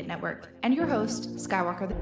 Network, and your host, Skywalker.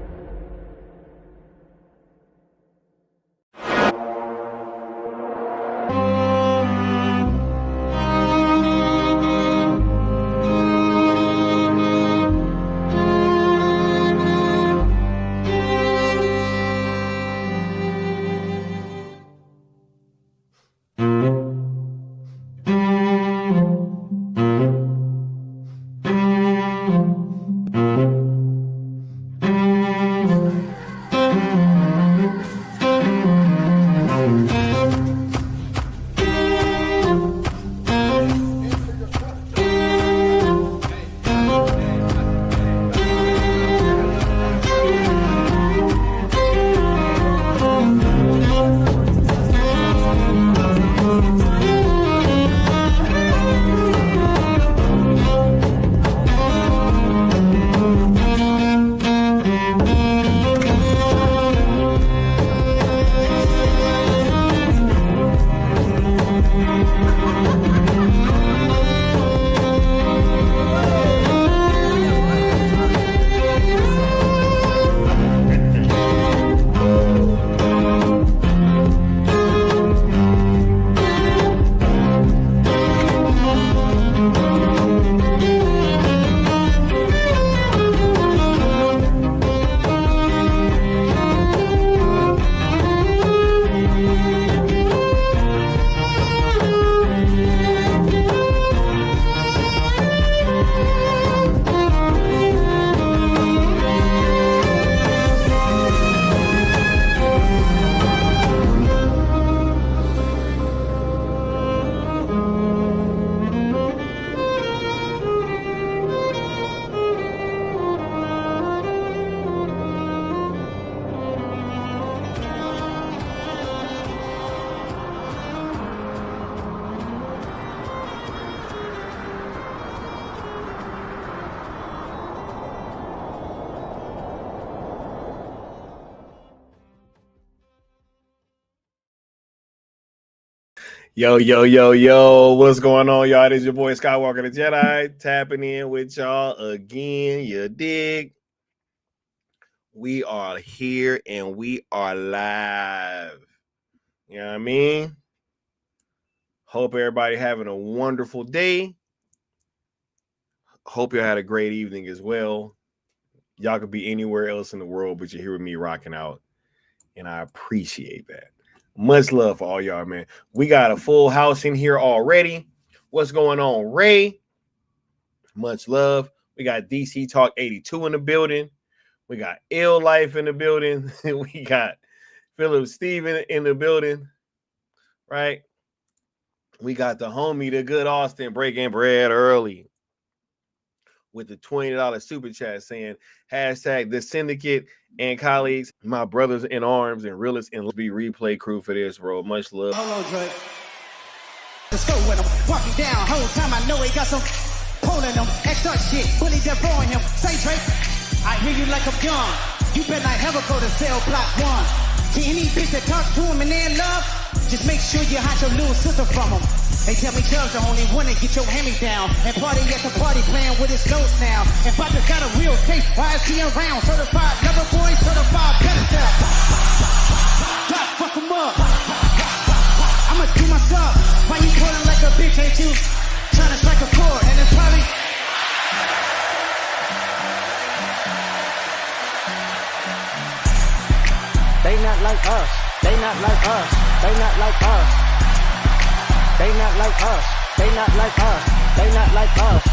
Yo, what's going on, y'all? This is your boy Skywalker the Jedi, tapping in with y'all again. You dig? We are here and we are live. You know what I mean? Hope everybody having a wonderful day. Hope you had a great evening as well. Y'all could be anywhere else in the world, but you're here with me rocking out, and I appreciate that. Much love for all y'all, man. We got a full house in here already. What's going on, Ray? Much love. We got DC Talk 82 in the building. We got Ill Life in the building. We got Philip Steven in the building, right? We got the homie, the good Austin, breaking bread early with the $20 super chat saying hashtag the syndicate and colleagues, my brothers in arms and realists and be replay crew for this, bro. Much love. Hold on, Dre. Let's go with him. Walking down, whole time I know he got some pulling him. Extra shit, bully destroying him. Say, Dre, I hear you like I'm young. You better not ever go to cell block 1. To any bitch that talk to him and they're in love, just make sure you hide your little sister from him. They tell me Chubb's the only one to get your hand-me-down and party at the party playing with his nose now. And Papa got a real taste, why is he around? Certified lover boy, certified pedestal. Drop, fuck him up. I'ma do my stuff. Why you calling like a bitch, ain't you? Trying to strike a chord, and it's probably... They not like us. They not like us. They not like us. They not like us. They not like us. They not like us.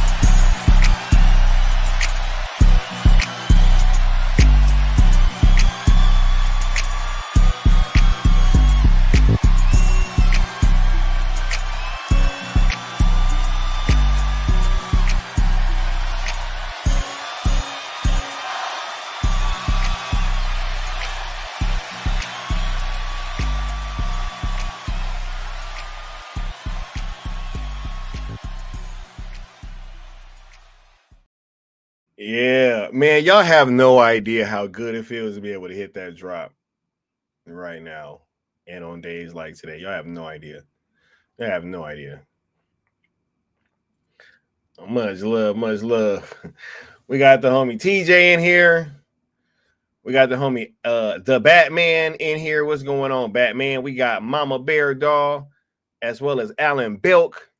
Yeah, man, y'all have no idea how good it feels to be able to hit that drop right now and on days like today. Y'all have no idea. I have no idea. Much love, much love. We got the homie TJ in here. We got the homie the Batman in here. What's going on, Batman? We got Mama Bear Doll as well as Alan Belk.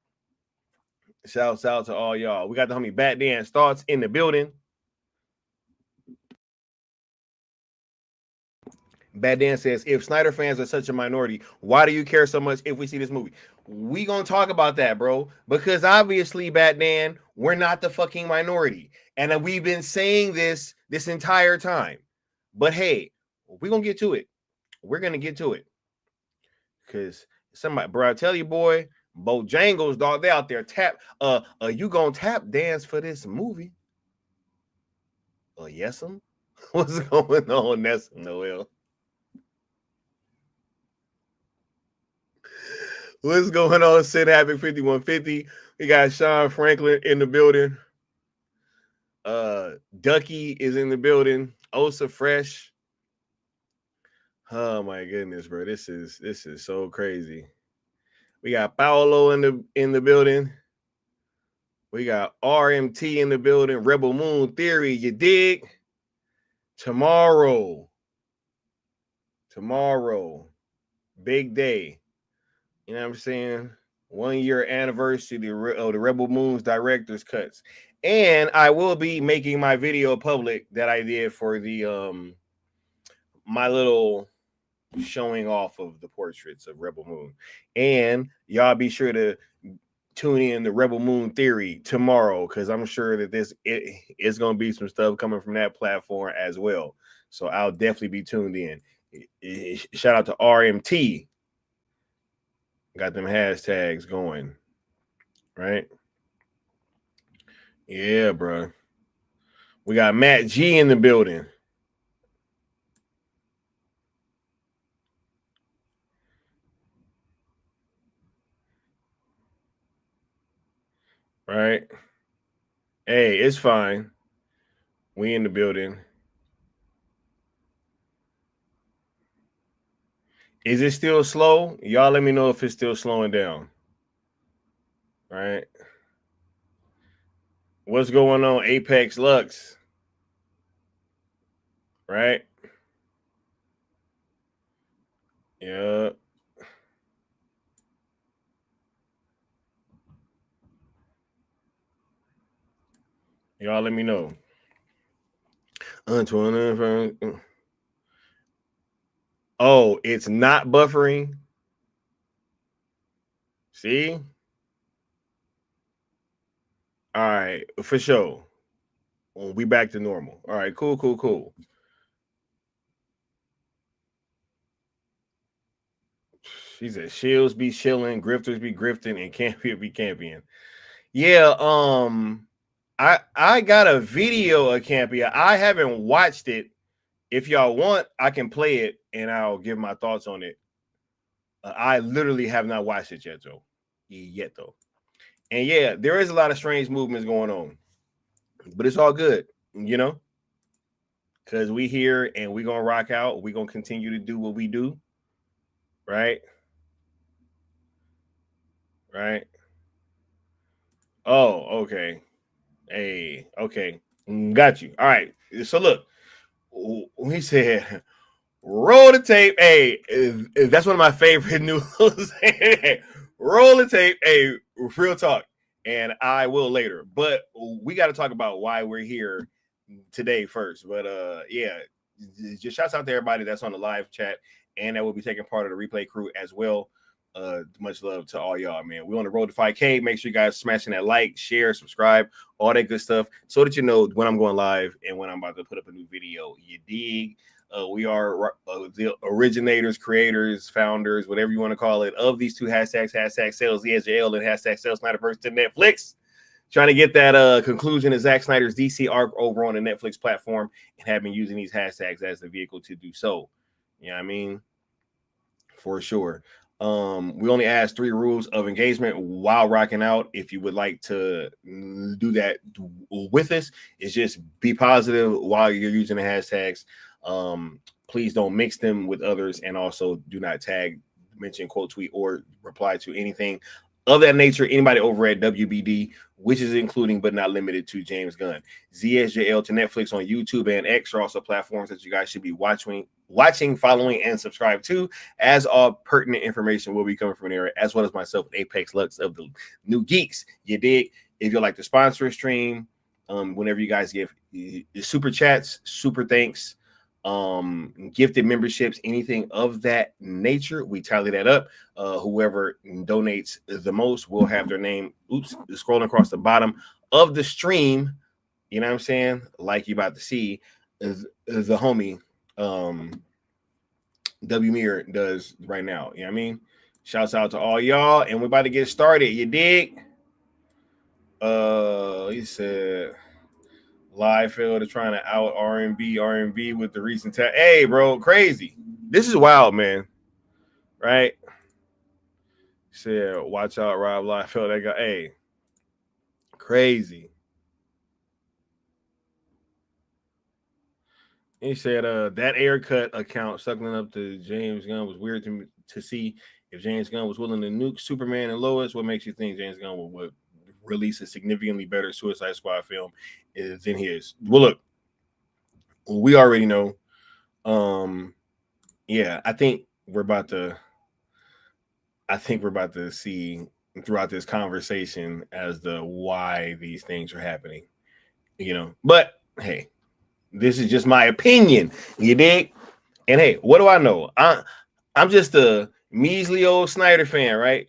Shouts out to all y'all. We got the homie Bat Dance Thoughts in the building. Bad Dan says, if Snyder fans are such a minority, why do you care so much if we see this movie? We gonna talk about that, bro. Because obviously, Bad Dan, we're not the fucking minority. And we've been saying this entire time. But hey, we're gonna get to it. We're gonna get to it. Because somebody, bro, I tell you, boy, Bojangles, dog, they out there tap. You gonna tap dance for this movie? Yes, what's going on, Nessa Noel? What's going on, Sid Havoc 5150? We got Sean Franklin in the building. Ducky is in the building. Osa Fresh. Oh my goodness, bro. This is so crazy. We got Paolo in the building. We got RMT in the building. Rebel Moon Theory, you dig? Tomorrow. Big day. You know what I'm saying? 1 year anniversary of the Rebel Moon's director's cuts. And I will be making my video public that I did for the my little showing off of the portraits of Rebel Moon. And y'all be sure to tune in the Rebel Moon Theory tomorrow, because I'm sure that it's gonna be some stuff coming from that platform as well. So I'll definitely be tuned in. Shout out to RMT. Got them hashtags going, right? Yeah, bro. We got Matt G in the building. Right? Hey, it's fine. We in the building. Is it still slow? Y'all let me know if it's still slowing down. Right? What's going on, Apex Lux? Right? Yeah. Y'all let me know. Antoine. Oh, it's not buffering. See? All right, for sure. We back to normal. All right, cool. She said shields be shilling, grifters be grifting, and campion be camping. Yeah, I got a video of Campia. I haven't watched it. If y'all want, I can play it and I'll give my thoughts on it. I literally have not watched it yet, though. And yeah, there is a lot of strange movements going on, but it's all good, you know, because we here and we're gonna rock out. We're gonna continue to do what we do, right? Right. Oh, okay. Hey, okay. Got you. All right. So look, we said roll the tape. Hey, that's one of my favorite news. Roll the tape. Hey, real talk. And I will later. But we got to talk about why we're here today first. But yeah, just shouts out to everybody that's on the live chat and that will be taking part of the replay crew as well. Much love to all y'all, man. We're on the road to 5K. Make sure you guys smashing that like, share, subscribe, all that good stuff, so that you know when I'm going live and when I'm about to put up a new video. You dig? We are the originators, creators, founders, whatever you want to call it, of these two hashtags, hashtag sales ESJL and hashtag sales Snyderverse to Netflix. Trying to get that conclusion of Zack Snyder's DC arc over on the Netflix platform, and have been using these hashtags as the vehicle to do so. You know what I mean? For sure. We only ask 3 rules of engagement while rocking out. If you would like to do that with us, it's just be positive while you're using the hashtags. Please don't mix them with others, and also do not tag, mention, quote, tweet, or reply to anything of that nature. Anybody over at WBD, which is including but not limited to James Gunn. ZSJL to Netflix on YouTube and X are also platforms that you guys should be watching, following, and subscribe to, as all pertinent information will be coming from there, as well as myself, Apex Lux of the New Geeks. You dig? If you'd like to sponsor a stream, whenever you guys give super chats, super thanks, gifted memberships, anything of that nature, we tally that up. Whoever donates the most will have their name, scrolling across the bottom of the stream. You know what I'm saying? Like you about to see is the homie W Mir does right now. You know what I mean? Shouts out to all y'all, and we're about to get started. You dig? He said Liefeld is trying to out R&B with the recent tag. Hey, bro, crazy. This is wild, man. Right? He said, watch out, Rob Liefeld. That guy, hey, crazy. He said that Ayer cut account suckling up to James Gunn was weird to see. If James Gunn was willing to nuke Superman and Lois, what makes you think James Gunn would release a significantly better Suicide Squad film than his? Well, look, we already know. Yeah, I think we're about to see throughout this conversation as to why these things are happening. You know, but hey, this is just my opinion. You dig? And hey, what do I know? I'm just a measly old Snyder fan, right?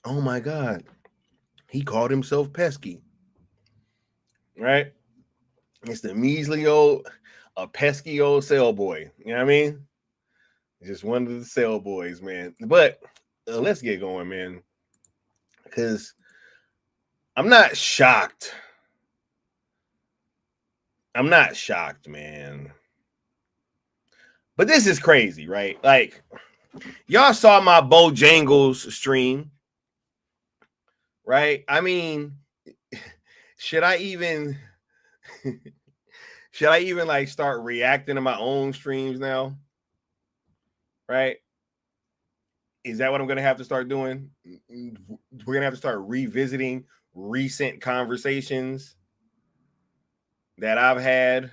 Oh my God. He called himself pesky. Right? It's the measly old, a pesky old cell boy. You know what I mean? Just one of the cell boys, man. But let's get going, man. Because I'm not shocked. I'm not shocked, man. But this is crazy, right? Like, y'all saw my Bojangles stream, right? I mean, should I even like start reacting to my own streams now? Right? Is that what I'm going to have to start doing? We're going to have to start revisiting recent conversations that I've had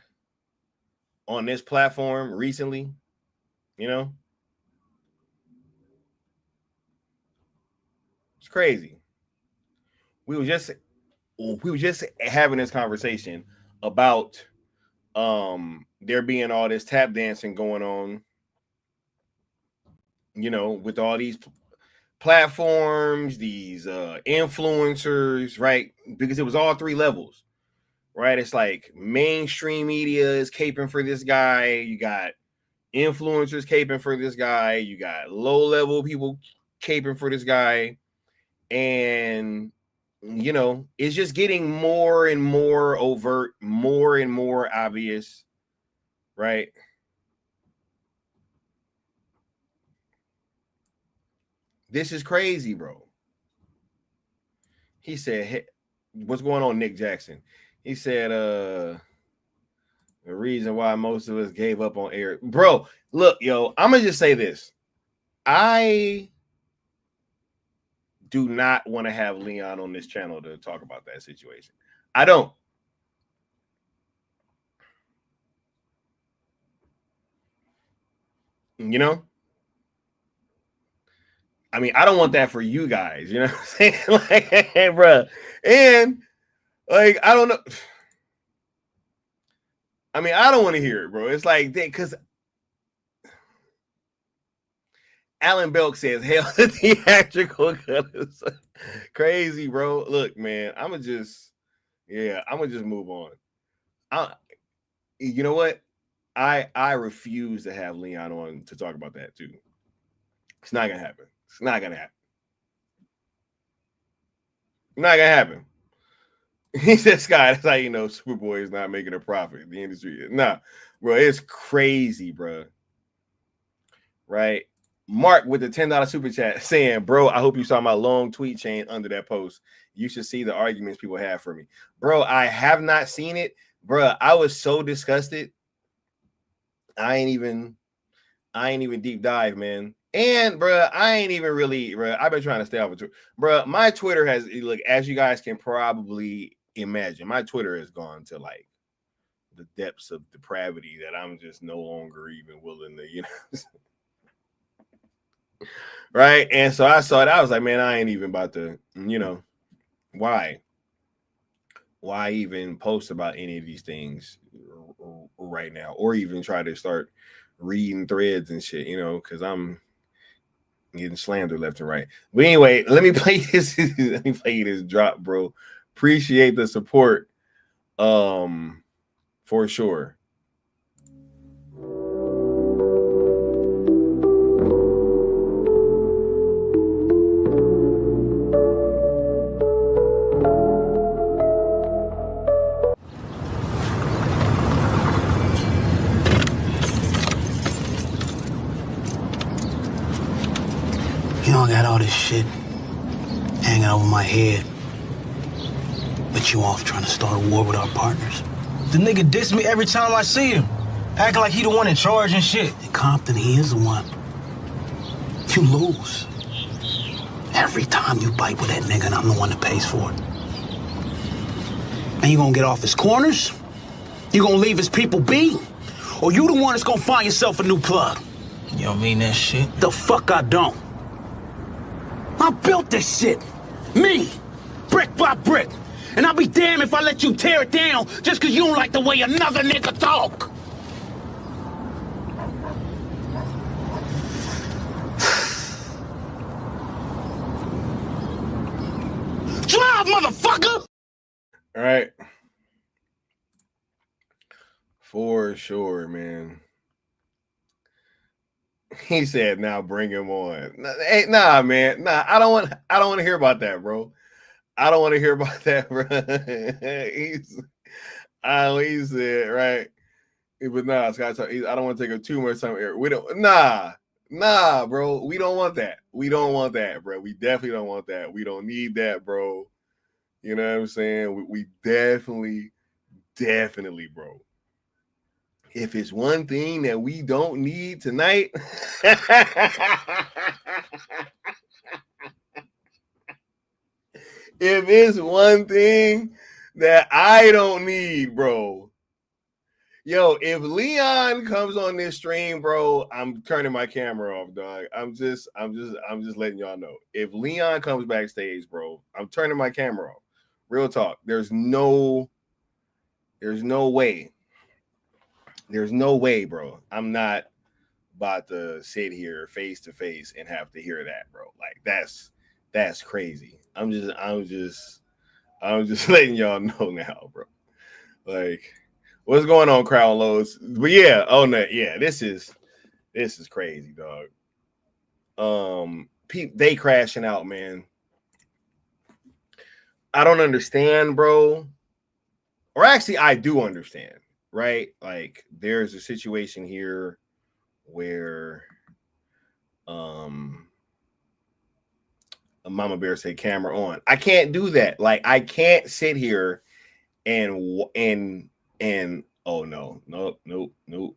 on this platform recently, you know? It's crazy. We were just having this conversation about there being all this tap dancing going on, you know, with all these platforms, these influencers, right? Because it was all 3 levels, right? It's like mainstream media is caping for this guy. You got influencers caping for this guy. You got low-level people caping for this guy. And, you know, it's just getting more and more overt, more and more obvious, right? This is crazy, bro. He said, hey, what's going on, Nick Jackson? He said, the reason why most of us gave up on Ayer. Bro, look, yo, I'm going to just say this. I do not want to have Leon on this channel to talk about that situation. I don't. You know? I mean, I don't want that for you guys. You know what I'm saying? Like, hey, bro. And, like, I don't know. I mean, I don't want to hear it, bro. It's like, because Alan Belk says, hell, the theatrical cut is crazy, bro. Look, man, I'm going to just move on. You know what? I refuse to have Leon on to talk about that, too. It's not going to happen. It's not going to happen. Not going to happen. He said, Scott, that's how you know Superboy is not making a profit. The industry is. Nah. Bro, it's crazy, bro. Right? Mark with the $10 super chat saying, bro, I hope you saw my long tweet chain under that post. You should see the arguments people have for me. Bro, I have not seen it. Bro, I was so disgusted. I ain't even deep dive, man. And bro, I ain't even really, bro. I've been trying to stay off of Twitter. Bro, my Twitter has, look, as you guys can probably imagine, my Twitter has gone to like the depths of depravity that I'm just no longer even willing to, you know. Right. And so I saw it. I was like, man, I ain't even about to, you know, why even post about any of these things right now, or even try to start reading threads and shit, you know, because I'm getting slandered left and right. But anyway, let me play this. Let me play this drop, bro. Appreciate the support. For sure. You know, I got all this shit hanging over my head. But you off trying to start a war with our partners. The nigga diss me every time I see him. Acting like he the one in charge and shit. In Compton, he is the one. You lose. Every time you bite with that nigga, and I'm the one that pays for it. And you gonna get off his corners? You gonna leave his people be? Or you the one that's gonna find yourself a new plug? You don't mean that shit? The fuck I don't. I built this shit. Me. Brick by brick. And I'll be damned if I let you tear it down just because you don't like the way another nigga talk. Drive, motherfucker! All right. For sure, man. He said, "Now bring him on." Hey, nah, man. Nah, I don't want to hear about that, bro. I don't want to hear about that, bro. He said, right. But nah, Scott, I don't want to take up too much time here. We don't, nah, bro. We don't want that. We don't want that, bro. We definitely don't want that. We don't need that, bro. You know what I'm saying? We definitely, bro. If it's one thing that we don't need tonight, if it's one thing that I don't need, bro. Yo, if Leon comes on this stream, bro, I'm turning my camera off, dog. I'm just letting y'all know. If Leon comes backstage, bro, I'm turning my camera off. Real talk. There's no way. There's no way, bro. I'm not about to sit here face to face and have to hear that, bro. Like that's crazy. I'm just letting y'all know now, bro. Like, what's going on, Crown Loads? But yeah, oh no, yeah, this is crazy, dog. They crashing out, man. I don't understand, bro. Or actually, I do understand, right? Like, there's a situation here where a Mama Bear say camera on. I can't do that. Like, I can't sit here and oh no, nope. Nope.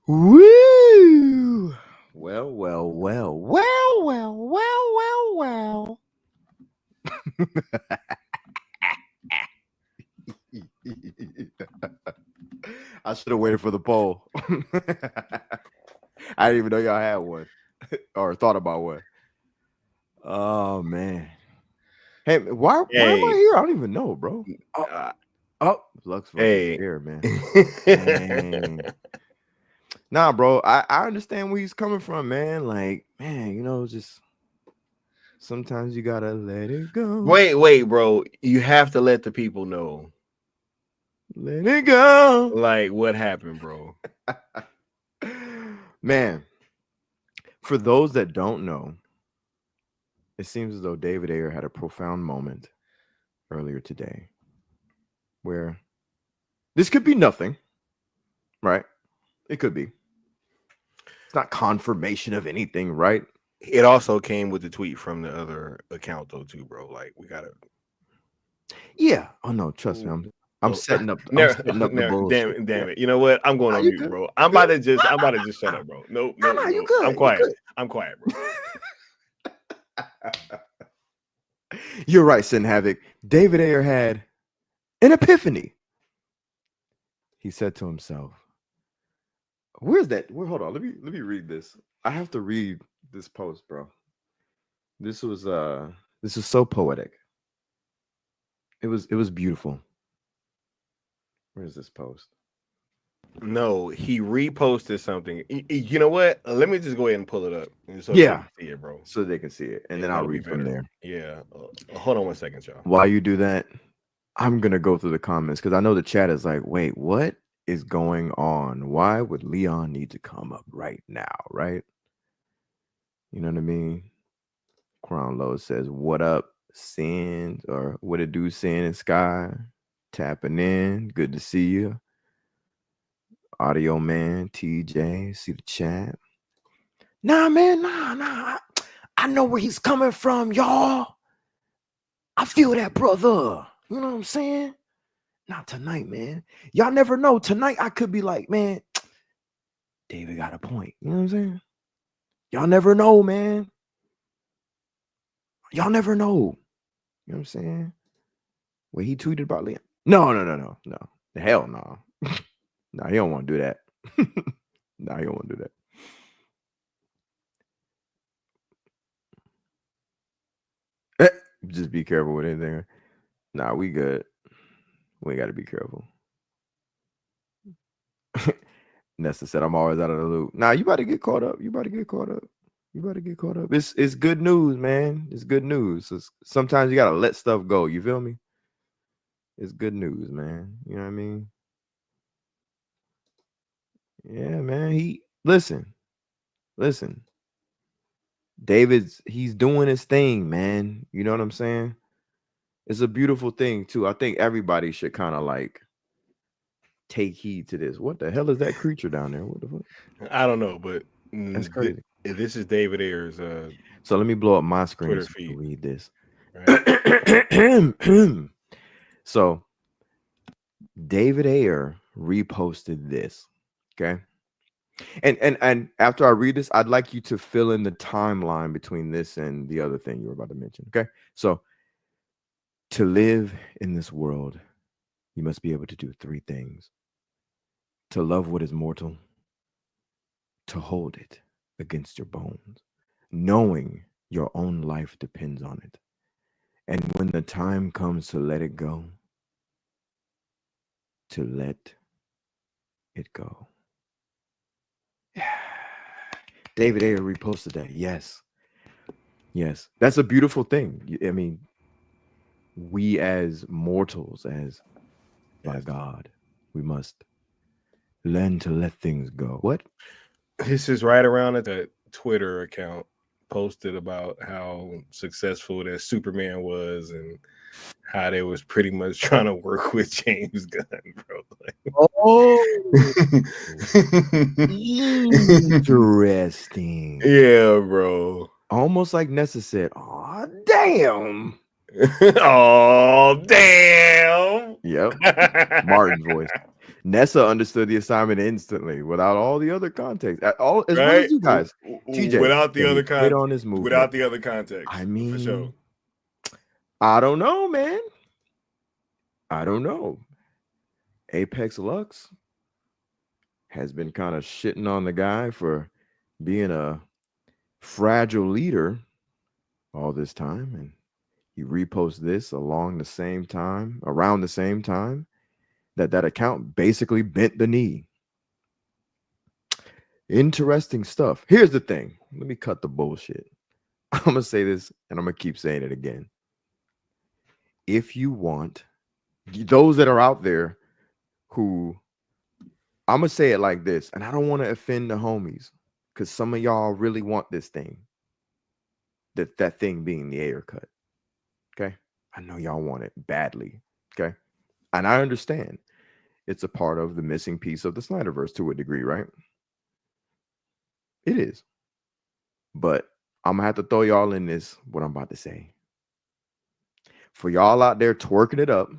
Woo! Well. I should have waited for the poll. I didn't even know y'all had one or thought about one. Oh man. Hey, why am I here? I don't even know, bro. Lux here, man. Nah, bro. I understand where he's coming from, man. Like, man, you know, just sometimes you gotta let it go. Wait, bro. You have to let the people know. Let it go. Like, what happened, bro? Man, for those that don't know, it seems as though David Ayer had a profound moment earlier today where this could be nothing, right? It could be. It's not confirmation of anything, right? It also came with the tweet from the other account though, too, bro. Like we gotta. Yeah. Oh no, trust me. I'm setting up. I'm setting up the bullshit. Damn it. You know what? I'm going on mute, bro. I'm about to just shut up, bro. Nope. You good. I'm quiet. I'm quiet, bro. You're right, Sin Havoc. David Ayer had an epiphany. He said to himself, "Where's that? Hold on. Let me read this. I have to read this post, bro. This was so poetic. It was beautiful. Where's this post? No, he reposted something. You know what? Let me just go ahead and pull it up. So yeah, they can see it, bro. So they can see it, and then I'll read from there. Yeah. Hold on 1 second, y'all. While you do that, I'm gonna go through the comments because I know the chat is like, wait, what is going on? Why would Leon need to come up right now? Right? You know what I mean? Crown Low says, "What up, Sin?" Or "What it do, Sin and Sky?" Tapping in. Good to see you. Audio Man, TJ, see the chat. Nah, man, nah. I know where he's coming from, y'all. I feel that, brother. You know what I'm saying? Not tonight, man. Y'all never know. Tonight, I could be like, man, David got a point. You know what I'm saying? Y'all never know, man. Y'all never know. You know what I'm saying? When he tweeted about Liam. No. Hell no. No, he don't want to do that. No, he don't want to do that. Just be careful with anything. Nah, we good. We got to be careful. Nessa said, "I'm always out of the loop." Nah, you about to get caught up. It's good news, man. It's good news. So sometimes you got to let stuff go. You feel me? It's good news, man. You know what I mean? Yeah, man. Listen. He's doing his thing, man. You know what I'm saying? It's a beautiful thing too. I think everybody should kind of like take heed to this. What the hell is that creature down there? What the fuck? I don't know, but that's crazy. This is David Ayer's so let me blow up my screen Twitter so feed. Read this. Right. So David Ayer reposted this. Okay. And after I read this, I'd like you to fill in the timeline between this and the other thing you were about to mention. Okay. So to live in this world, you must be able to do 3 things: to love what is mortal, to hold it against your bones, knowing your own life depends on it. And when the time comes to let it go, to let it go. David Ayer reposted that. Yes. That's a beautiful thing. I mean, we as mortals, as by God, we must learn to let things go. What? This is right around at the Twitter account posted about how successful that Superman was and how they was pretty much trying to work with James Gunn, bro. Interesting. Yeah, bro. Almost like Nessa said, "Oh, damn." Oh, damn. Yep. Martin's voice. Nessa understood the assignment instantly without all the other context. As well as you guys. TJ, without the other context. On this movement. Without the other context. I mean, for sure. I don't know, man. I don't know. Apex Lux has been kind of shitting on the guy for being a fragile leader all this time, and he reposts this around the same time that account basically bent the knee. Interesting stuff. Here's the thing. Let me cut the bullshit. I'm gonna say this and I'm gonna keep saying it again. If you want, those that are out there who, I'm gonna say it like this, and I don't want to offend the homies. because some of y'all really want this thing. That thing being the Ayer cut. Okay. I know y'all want it badly. Okay. And I understand it's a part of the missing piece of the Snyderverse to a degree, right? It is. But I'm gonna have to throw y'all in this, what I'm about to say. For y'all out there twerking it up,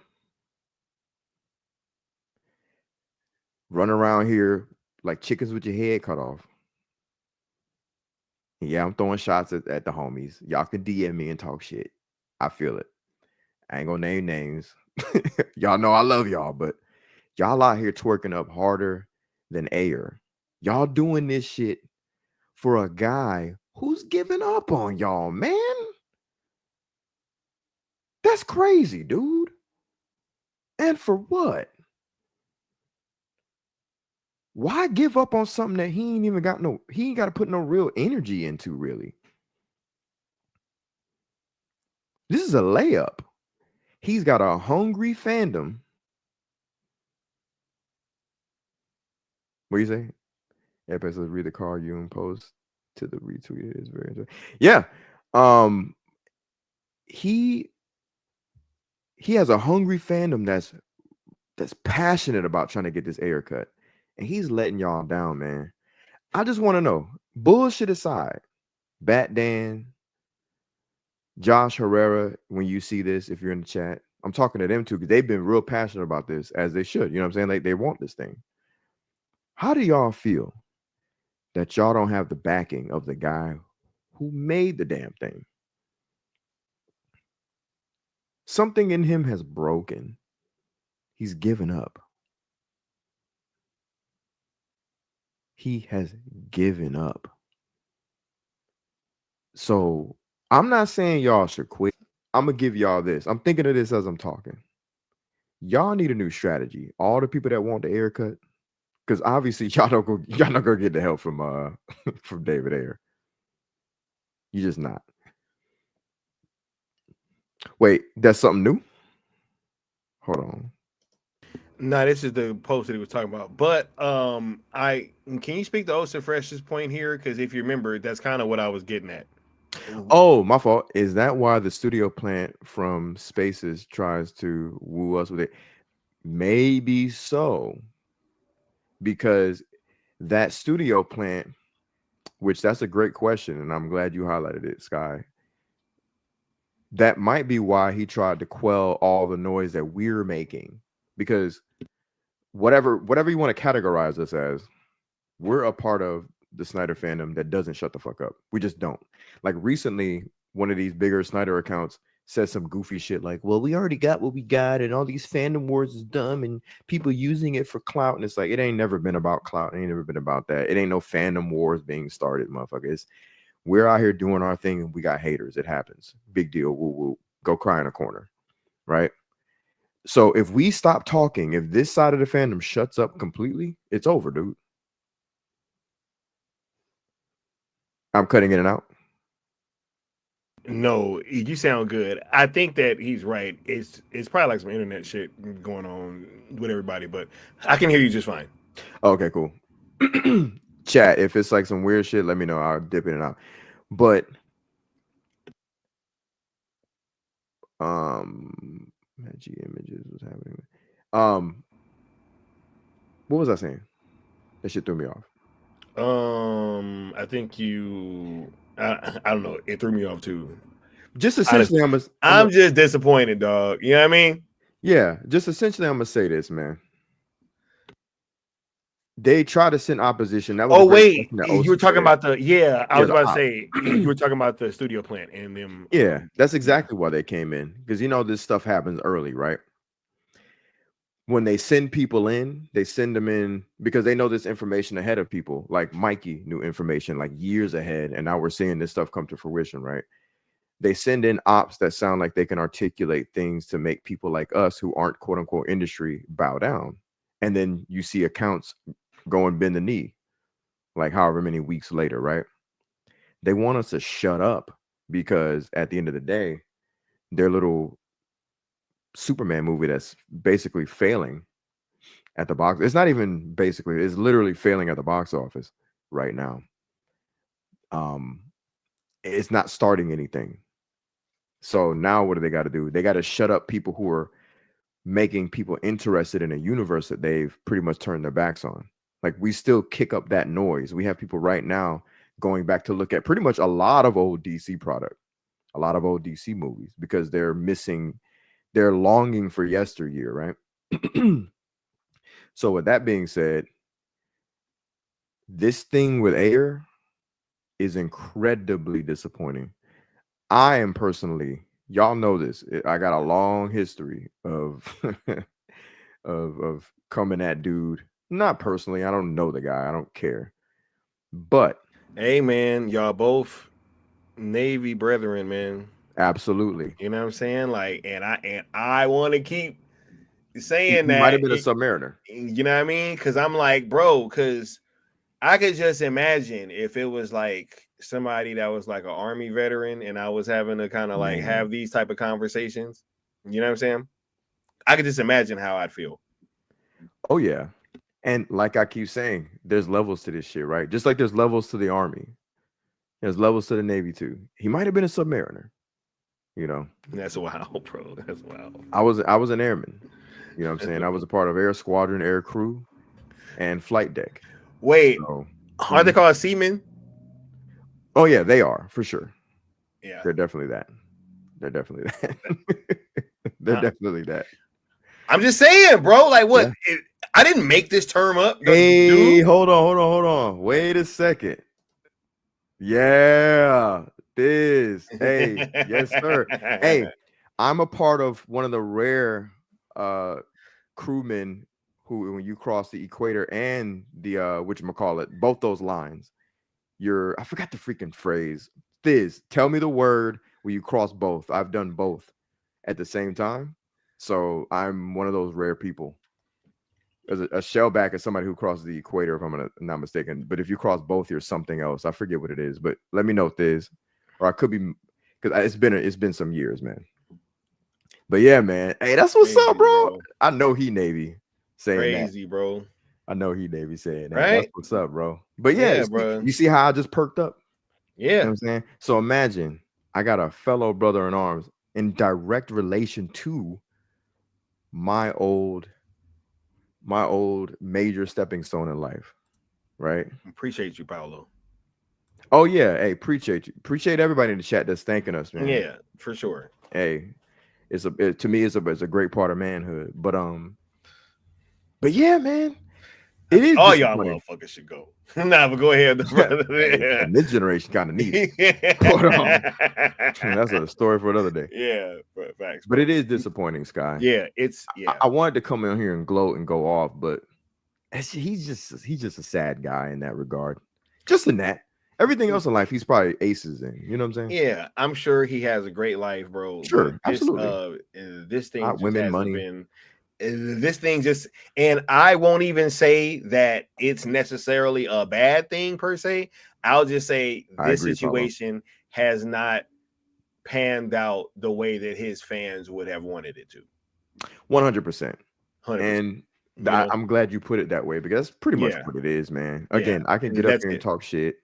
running around here like chickens with your head cut off. Yeah, I'm throwing shots at the homies. Y'all can DM me and talk shit. I feel it. I ain't gonna name names. Y'all know I love y'all, but y'all out here twerking up harder than Ayer. Y'all doing this shit for a guy who's giving up on y'all, man. That's crazy, dude. And for what? Why give up on something that he ain't got to put no real energy into, really? This is a layup. He's got a hungry fandom. What do you say? Epic says read the Carl Jung post to the retweet. It is very interesting. Yeah. He has a hungry fandom that's passionate about trying to get this Ayer cut. And he's letting y'all down, man. I just want to know, bullshit aside, Bat Dan, Josh Herrera, when you see this, if you're in the chat, I'm talking to them too, because they've been real passionate about this, as they should. You know what I'm saying? Like, they want this thing. How do y'all feel that y'all don't have the backing of the guy who made the damn thing? Something in him has broken. He's given up. He has given up. So I'm not saying y'all should quit. I'm gonna give y'all this. I'm thinking of this as I'm talking. Y'all need a new strategy. All the people that want the Ayer cut, because obviously y'all not gonna get the help from from David Ayer. You just not. Wait, that's something new? Hold on. No, this is the post that he was talking about. But can you speak to Osa Fresh's point here? Because if you remember, that's kind of what I was getting at. Oh, my fault. Is that why the studio plant from Spaces tries to woo us with it? Maybe so. Because that studio plant, which that's a great question, and I'm glad you highlighted it, Sky. That might be why he tried to quell all the noise that we're making. Because whatever you want to categorize us as, we're a part of the Snyder fandom that doesn't shut the fuck up. We just don't. Like recently, one of these bigger Snyder accounts said some goofy shit like, well, we already got what we got, and all these fandom wars is dumb, and people using it for clout. And it's like, it ain't never been about clout. It ain't never been about that. It ain't no fandom wars being started, motherfuckers. We're out here doing our thing, and we got haters. It happens. Big deal. Woo woo. Go cry in a corner. Right? So if we stop talking, if this side of the fandom shuts up completely, it's over, dude. I'm cutting in and out. No, you sound good. I think that he's right. It's probably like some internet shit going on with everybody, but I can hear you just fine. Okay, cool. Chat, if it's like some weird shit, let me know. I'll dip in and out. But G images was happening. What was I saying? That shit threw me off. I think I don't know. It threw me off too. Just essentially, I'm just disappointed, dog. You know what I mean? Yeah. Just essentially, I'm gonna say this, man. They try to send opposition. That was wait, you were talking about I was about to say you were talking about the studio plant and them. Yeah, that's exactly why they came in, because this stuff happens early, right? When they send people in, they send them in because they know this information ahead of people. Like Mikey knew information like years ahead, and now we're seeing this stuff come to fruition, right? They send in ops that sound like they can articulate things to make people like us who aren't quote unquote industry bow down. And then you see accounts go and bend the knee, like however many weeks later, right? They want us to shut up because at the end of the day, their little Superman movie that's basically failing at the box. It's not even basically, it's literally failing at the box office right now. it's not starting anything. So now what do they got to do? They got to shut up people who are making people interested in a universe that they've pretty much turned their backs on. Like, we still kick up that noise. We have people right now going back to look at pretty much a lot of old DC product, a lot of old DC movies, because they're longing for yesteryear, right? So with that being said, this thing with Ayer is incredibly disappointing. I am personally, y'all know this, I got a long history of of coming at dude. Not personally, I don't know the guy, I don't care. But hey man, y'all both Navy brethren, man. Absolutely. You know what I'm saying? Like, and I want to keep saying he that. Might have been a submariner. You know what I mean? Because I'm like, bro, because I could just imagine if it was like somebody that was like an Army veteran and I was having to kind of like have these type of conversations. You know what I'm saying? I could just imagine how I'd feel. Oh, yeah. And like I keep saying, there's levels to this shit, right? Just like there's levels to the Army. There's levels to the Navy, too. He might have been a submariner, you know? That's wild, bro. That's wild. I was an airman. You know what I'm saying? I was a part of air squadron, air crew, and flight deck. Wait, are they called seamen? Oh, yeah, they are, for sure. Yeah. They're definitely that. They're definitely that. They're definitely that. I'm just saying, bro. Like, what? Yeah. I didn't make this term up. Hey, dude. Hold on. Wait a second. Yeah, this. Hey, yes, sir. Hey, I'm a part of one of the rare crewmen who, when you cross the equator and the whatchamacallit, both those lines, I forgot the freaking phrase. Thiz, tell me the word where you cross both. I've done both at the same time. So I'm one of those rare people. As a shellback is somebody who crosses the equator, if I'm not mistaken. But if you cross both, you're something else. I forget what it is, but let me know, Thiz. Or I could be, because it's been some years, man. But yeah, man. Hey, that's what's up, bro. I know he Navy saying crazy, that. Bro. I know he Navy saying that. Right? That's what's up, bro. But yeah, bro. You see how I just perked up? Yeah. You know what I'm saying? So imagine I got a fellow brother in arms in direct relation to my old major stepping stone in life, right? Appreciate you, Paolo. Oh yeah, hey, appreciate you. Appreciate everybody in the chat that's thanking us, man. Yeah, for sure. Hey, to me it's a great part of manhood. But yeah, man, it is all y'all motherfuckers should go. Nah, but go ahead. Hey, and this generation kind of need it. But, that's a story for another day. Yeah, facts. But it is disappointing, Sky. Yeah, I wanted to come in here and gloat and go off, but he's just a sad guy in that regard. Just in that. Everything else in life, he's probably aces in. You know what I'm saying? Yeah, I'm sure he has a great life, bro. Sure, absolutely. This thing just women, money. This thing just, and I won't even say that it's necessarily a bad thing per se. I'll just say this situation has not panned out the way that his fans would have wanted it to. 100%. And I'm glad you put it that way, because that's pretty much what it is, man. Again, I can get up here and talk shit,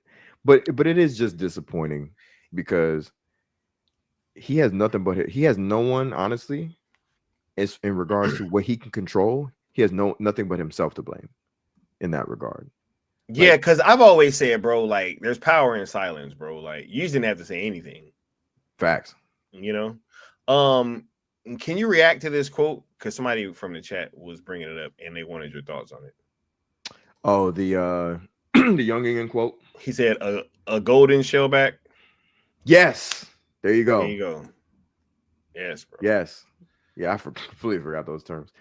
but it is just disappointing because he has nothing but he has no one, honestly. It's in regards to what he can control. He has nothing but himself to blame in that regard. Yeah, because I've always said, bro, like there's power in silence, bro. Like you just didn't have to say anything. Facts. You know? Can you react to this quote? Because somebody from the chat was bringing it up and they wanted your thoughts on it. Oh, the Youngin quote. He said a golden shellback. Yes. There you go. There you go. Yes, bro. Yes. Yeah, I completely forgot those terms.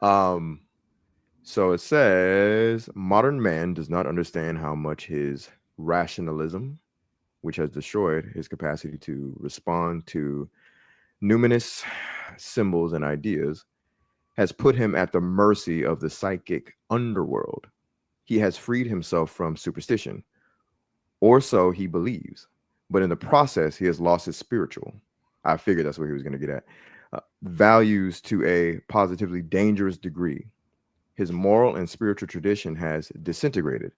So it says, modern man does not understand how much his rationalism, which has destroyed his capacity to respond to numinous symbols and ideas, has put him at the mercy of the psychic underworld. He has freed himself from superstition, or so he believes. But in the process, he has lost his spiritual. I figured that's what he was going to get at. Values to a positively dangerous degree. His moral and spiritual tradition has disintegrated,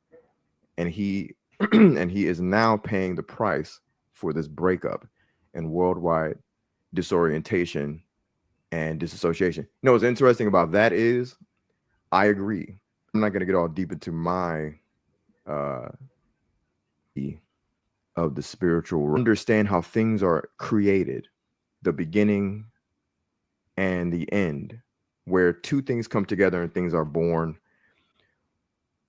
and he and he is now paying the price for this breakup and worldwide disorientation and disassociation. You know what's interesting about that is I agree. I'm not going to get all deep into my of the spiritual. Understand how things are created, the beginning and the end, where two things come together and things are born.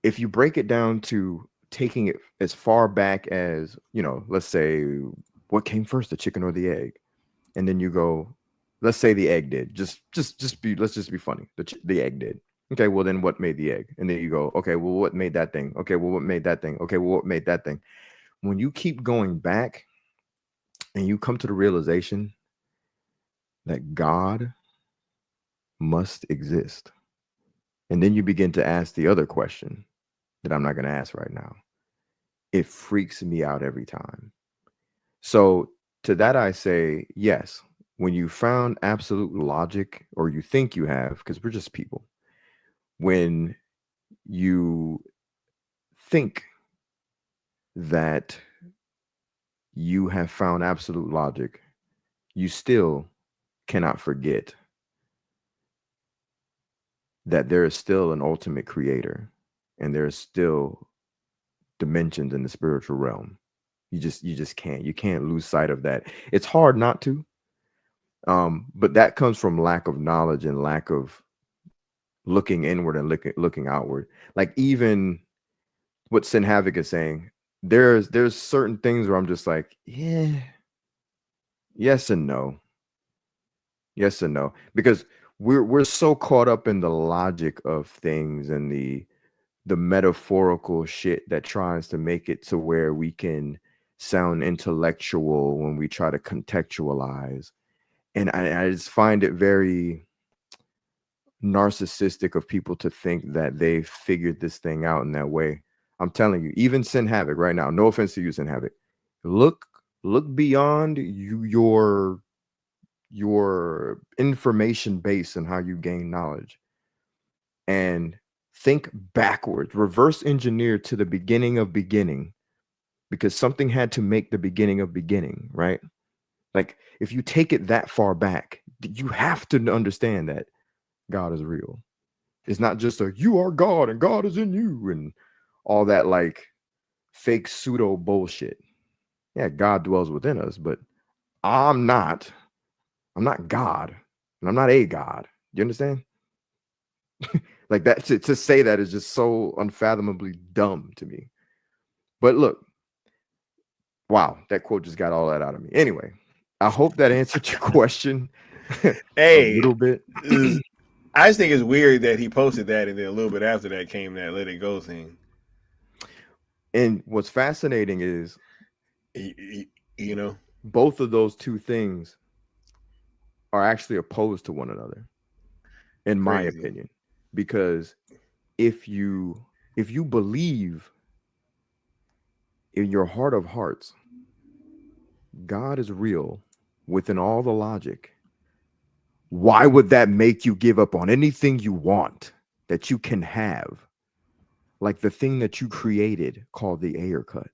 If you break it down to taking it as far back as, you know, let's say what came first, the chicken or the egg, and then you go, let's say the egg did. Let's just be funny. The egg did. Okay, well then what made the egg? And then you go, okay, well what made that thing? Okay, well what made that thing? Okay, well what made that thing? When you keep going back and you come to the realization that God must exist, and then you begin to ask the other question that I'm not going to ask right now, it freaks me out every time. So to that I say, yes, when you found absolute logic, or you think you have, because we're just people, when you think that you have found absolute logic, you still cannot forget that there is still an ultimate creator, and there's still dimensions in the spiritual realm. You just can't lose sight of that. It's hard not to, but that comes from lack of knowledge and lack of looking inward and looking outward. Like even what Sin Havoc is saying, there's certain things where I'm just like, yeah, yes and no, because we're so caught up in the logic of things and the metaphorical shit that tries to make it to where we can sound intellectual when we try to contextualize. And I just find it very narcissistic of people to think that they figured this thing out in that way. I'm telling you, even Sin Havoc right now, no offense to you, Sin Havoc, look beyond your information base and how you gain knowledge, and think backwards, reverse engineer to the beginning of beginning, because something had to make the beginning of beginning, right? Like if you take it that far back, you have to understand that God is real. It's not just a you are God and God is in you and all that like fake pseudo bullshit. Yeah, God dwells within us, but I'm not God, and I'm not a God. You understand? Like that to say that is just so unfathomably dumb to me. But look, wow, that quote just got all that out of me. Anyway, I hope that answered your question. Hey, a little bit. I just think it's weird that he posted that, and then a little bit after that came that "Let It Go" thing. And what's fascinating is, you know, both of those two things are actually opposed to one another, in my opinion. Because if you believe in your heart of hearts God is real within all the logic, why would that make you give up on anything you want that you can have? Like the thing that you created called the Ayer cut.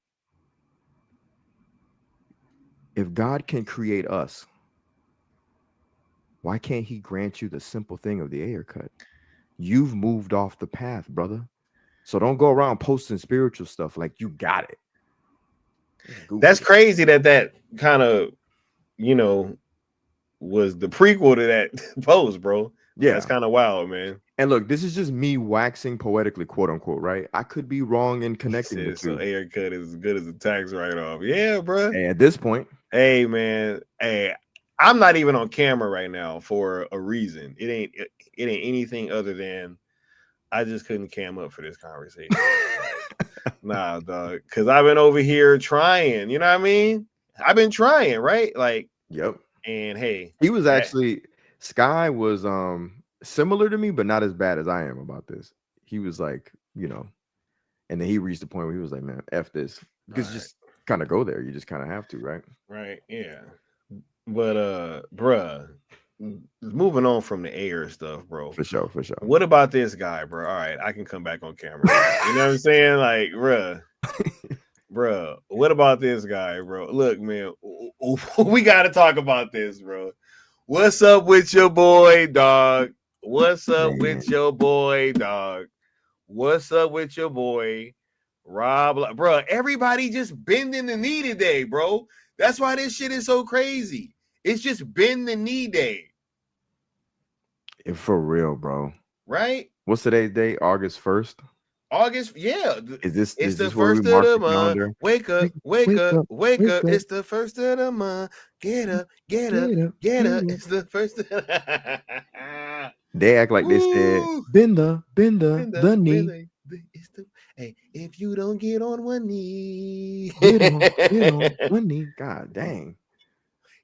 If God can create us, why can't he grant you the simple thing of the Ayer cut? You've moved off the path, brother. So don't go around posting spiritual stuff like you got it. That's crazy that kind of, you know, was the prequel to that post, bro. Yeah, that's kind of wild, man. And look, this is just me waxing poetically, quote unquote, right? I could be wrong in connecting the two. So Ayer cut is as good as a tax write-off. Yeah, bro. Hey, at this point, hey, man, hey, I'm not even on camera right now for a reason. It ain't anything other than I just couldn't cam up for this conversation. Nah, dog, because I've been over here trying. You know what I mean? I've been trying, right? Like, yep. And hey, he was actually Sky was similar to me, but not as bad as I am about this. He was like, you know, and then he reached the point where he was like, man, F this. Because you just kind of go there. You just kind of have to, right? Right. Yeah. But bruh, moving on from the Ayer stuff, bro. For sure. What about this guy, bro? All right, I can come back on camera. You know what I'm saying? Like, bruh, Bro, what about this guy, bro? Look, man, we got to talk about this, bro. What's up with your boy, dog? What's up with your boy, dog? What's up with your boy, Rob? Bro, everybody just bending the knee today, bro. That's why this shit is so crazy. It's just bend the knee day. For real, bro. Right? What's today's date? August 1st? August, yeah. It's the first of the month. Wake up, wake up. It's the first of the month. Get up. It's the first of the They act like they said, bend the knee. Hey, if you don't get on one knee. Get on one knee. God dang.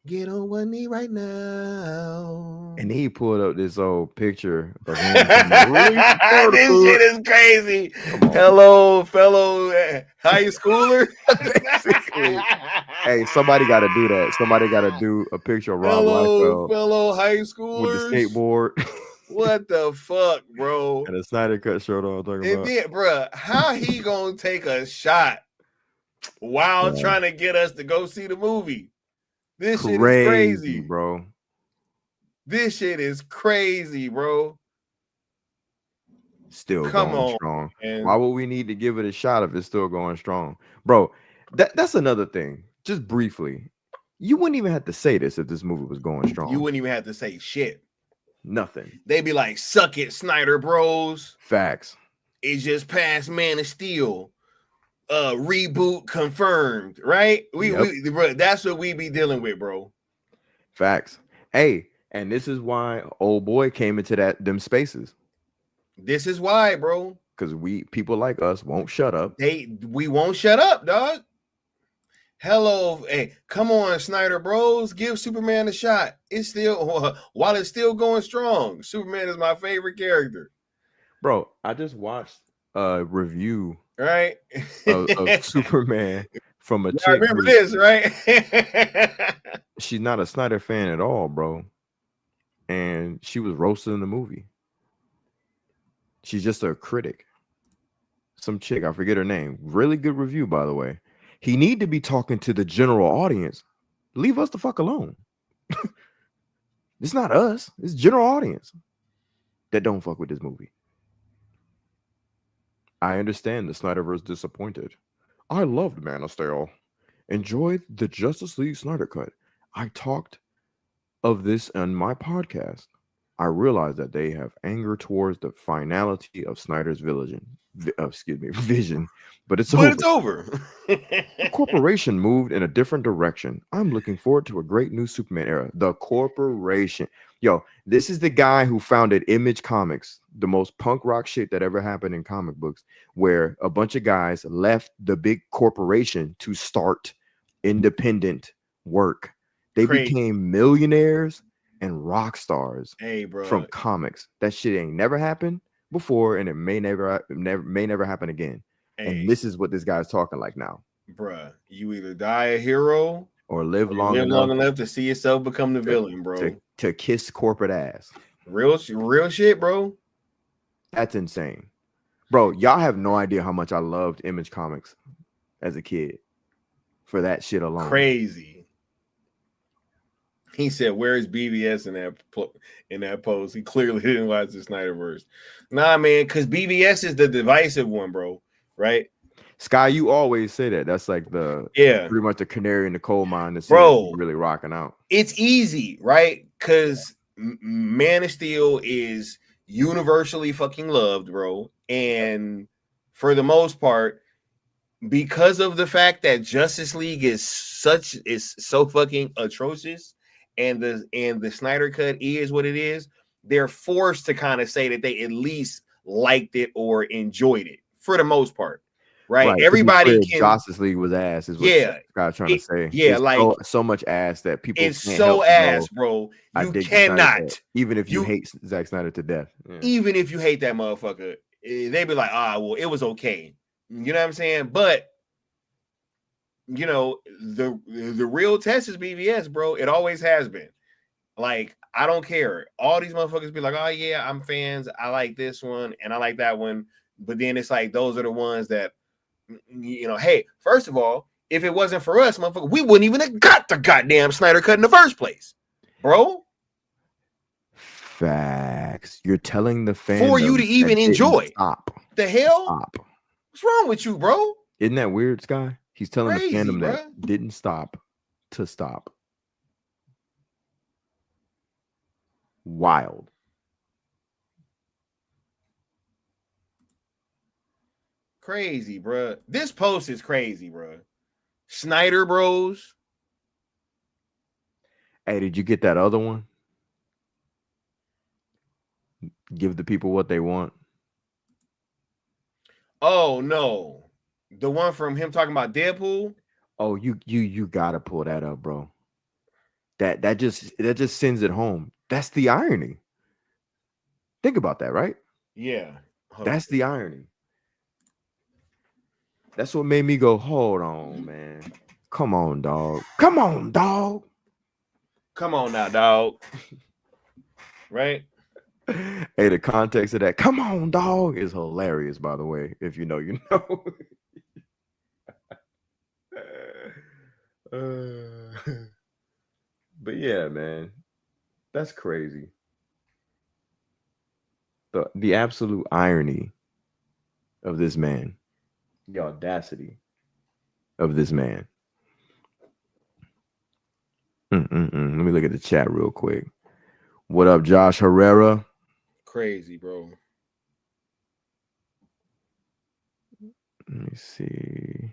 Get on one knee right now. And he pulled up this old picture of him. This shit is crazy. Hello, fellow high schooler. Hey, somebody got to do that. Somebody got to do a picture of Rob Liefeld, fellow high schoolers, with the skateboard. What the fuck, bro? And a Snyder cut shirt on. And then, bro, how he gonna take a shot while trying to get us to go see the movie? This shit is crazy, bro. This shit is crazy, bro. Still going strong. Man. Why would we need to give it a shot if it's still going strong? Bro, that's another thing. Just briefly, you wouldn't even have to say this if this movie was going strong. You wouldn't even have to say shit. Nothing. They'd be like, suck it, Snyder Bros. Facts. It's just past Man of Steel. Reboot confirmed, right? Bro, that's what we be dealing with, bro. Facts. Hey, and this is why old boy came into them spaces. This is why, bro. Because people like us won't shut up. We won't shut up, dog. Hello, hey, come on, Snyder Bros. Give Superman a shot. It's still while it's still going strong. Superman is my favorite character. Bro, I just watched a review right of Superman from a chick. I remember this, right? She's not a Snyder fan at all, bro. And she was roasted in the movie. She's just a critic. Some chick, I forget her name. Really good review, by the way. He need to be talking to the general audience. Leave us the fuck alone. It's not us. It's general audience that don't fuck with this movie. I understand the Snyderverse disappointed. I loved Man of Steel. Enjoyed the Justice League Snyder Cut. I talked of this on my podcast. I realized that they have anger towards the finality of Snyder's vision, but it's over. The corporation moved in a different direction. I'm looking forward to a great new Superman era. The corporation. Yo, this is the guy who founded Image Comics, the most punk rock shit that ever happened in comic books, where a bunch of guys left the big corporation to start independent work. They became millionaires and rock stars from comics. That shit ain't never happened before, and it may never happen again. And this is what this guy's talking like now. Bruh, you either die a hero or live long enough to see yourself become the villain, bro. To kiss corporate ass. Real shit, bro. That's insane. Bro, y'all have no idea how much I loved Image Comics as a kid for that shit alone. Crazy. He said, "Where's BVS in that post?" He clearly didn't watch the Snyderverse. Nah, man, because BVS is the divisive one, bro. Right? Sky, you always say that. That's like pretty much the canary in the coal mine. That bro, really rocking out. It's easy, right? Because Man of Steel is universally fucking loved, bro, and for the most part, because of the fact that Justice League is so fucking atrocious. And the Snyder Cut is what it is, they're forced to kind of say that they at least liked it or enjoyed it for the most part, right? Everybody can. Justice League was ass, is what Scott's trying to say. Yeah, it's like so much ass that people. It's so ass, bro. You cannot, even if you hate Zack Snyder to death. Yeah. Even if you hate that motherfucker, they be like, well, it was okay. You know what I'm saying? But you know, the real test is BVS, bro. It always has been. Like, I don't care. All these motherfuckers be like, oh yeah, I'm fans. I like this one and I like that one. But then it's like those are the ones that you know, hey, first of all, if it wasn't for us, motherfucker, we wouldn't even have got the goddamn Snyder cut in the first place, bro. Facts. You're telling the fandom for you to even enjoy. Stop. The hell? Stop. What's wrong with you, bro? Isn't that weird, Sky? He's telling the fandom bro. that didn't stop to stop. Wild. Crazy, bro. This post is crazy, bro. Snyder Bros. Hey, did you get that other one? Give the people what they want. Oh no, the one from him talking about Deadpool. Oh, you gotta pull that up, bro. That just sends it home. That's the irony. Think about that, right? Yeah, that's the irony. That's what made me go, hold on, man. Come on, dog. Come on, dog. Come on now, dog. Right? Hey, the context of that, come on, dog, is hilarious, by the way. If you know, you know. But yeah, man. That's crazy. The absolute irony of this man. The audacity of this man. Let me look at the chat real quick. What up, Josh Herrera? Crazy, bro. Let me see.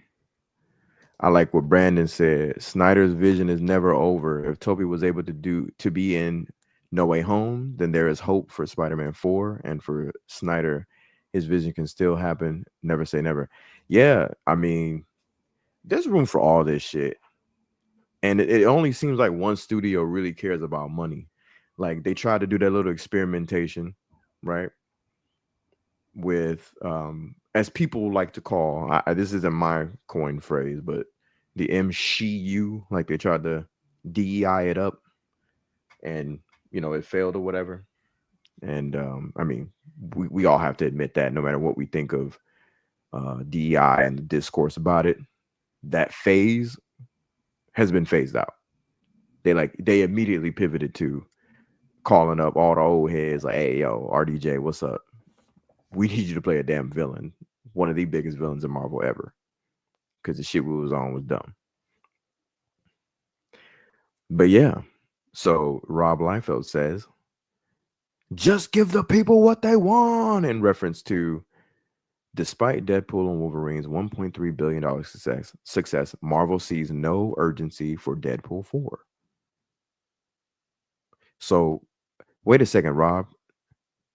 I like what Brandon said. Snyder's vision is never over. If Toby was able to be in No Way Home, then there is hope for Spider-Man 4. And for Snyder, his vision can still happen. Never say never. Yeah, I mean, there's room for all this shit. And it only seems like one studio really cares about money. Like they tried to do that little experimentation, right? With as people like to call, this isn't my coin phrase, but the MCU, like they tried to DEI it up, and you know it failed or whatever. And I mean, we all have to admit that no matter what we think of DEI and the discourse about it, that phase has been phased out. They immediately pivoted to calling up all the old heads like, hey, yo, RDJ, what's up? We need you to play a damn villain, one of the biggest villains in Marvel ever, because the shit we was on was dumb. But yeah, so Rob Liefeld says, just give the people what they want, in reference to, despite Deadpool and Wolverine's $1.3 billion success, Marvel sees no urgency for Deadpool 4. So, wait a second, Rob.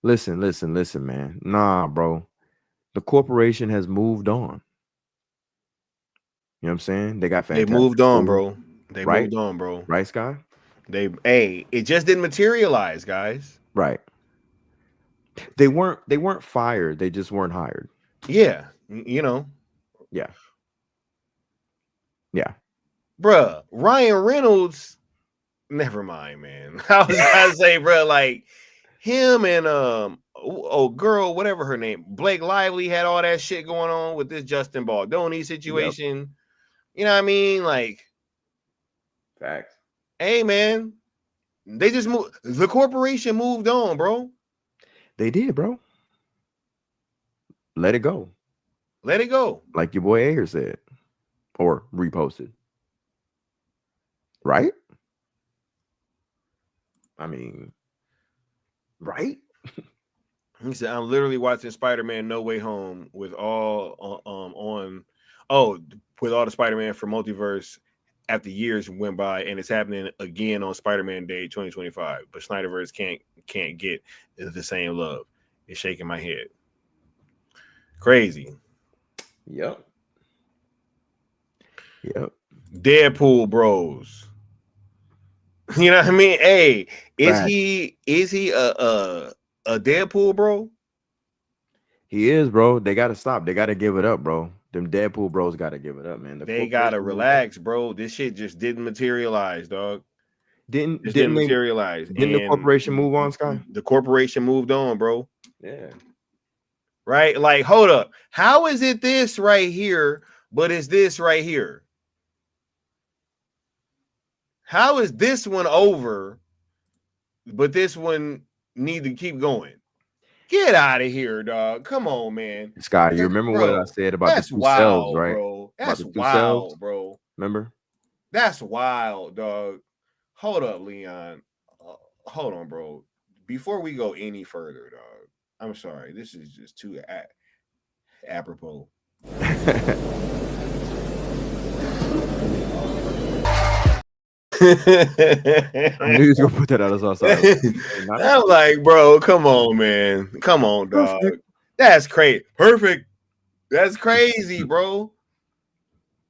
Listen, man. Nah, bro. The corporation has moved on. You know what I'm saying? They got fantastic. They moved on, bro. They moved on, bro. Right, Sky? It just didn't materialize, guys. Right. They weren't fired. They just weren't hired. Yeah. You know. Yeah. Yeah. Bruh, Ryan Reynolds. Never mind, man. I was gonna say, bro, like him and girl, whatever her name, Blake Lively had all that shit going on with this Justin Baldoni situation. Yep. You know what I mean? Like, facts. Hey, man, they just moved. The corporation moved on, bro. They did, bro. Let it go. Let it go. Like your boy Ayer said, or reposted. Right? I mean, right? He said, I'm literally watching Spider-Man No Way Home with all with all the Spider-Man for Multiverse after years went by, and it's happening again on Spider-Man Day 2025. But Snyderverse can't get the same love. It's shaking my head. Crazy. Yep. Deadpool bros. You know what I mean? Hey, is he a Deadpool bro? He is, bro. They gotta stop. They gotta give it up, bro. Them Deadpool bros gotta give it up, man. They gotta relax, bro. This shit just didn't materialize, dog. Didn't materialize. Didn't the corporation move on, Sky? The corporation moved on, bro. Yeah. right? Like, hold up. How is it this right here, but it's this right here? How is this one over, but this one need to keep going? Get out of here, dog. Come on, man. Sky, you remember what I said about the That's two selves, wild, right? bro. About That's the two selves. wild, bro. Remember? That's wild, dog. Hold up, Leon. Hold on, bro. Before we go any further, dog, I'm sorry. This is just too apropos. I knew you was gonna put that out as outside. I'm like, bro, come on, man. Come on, dog. Perfect. That's crazy. Perfect. That's crazy, bro.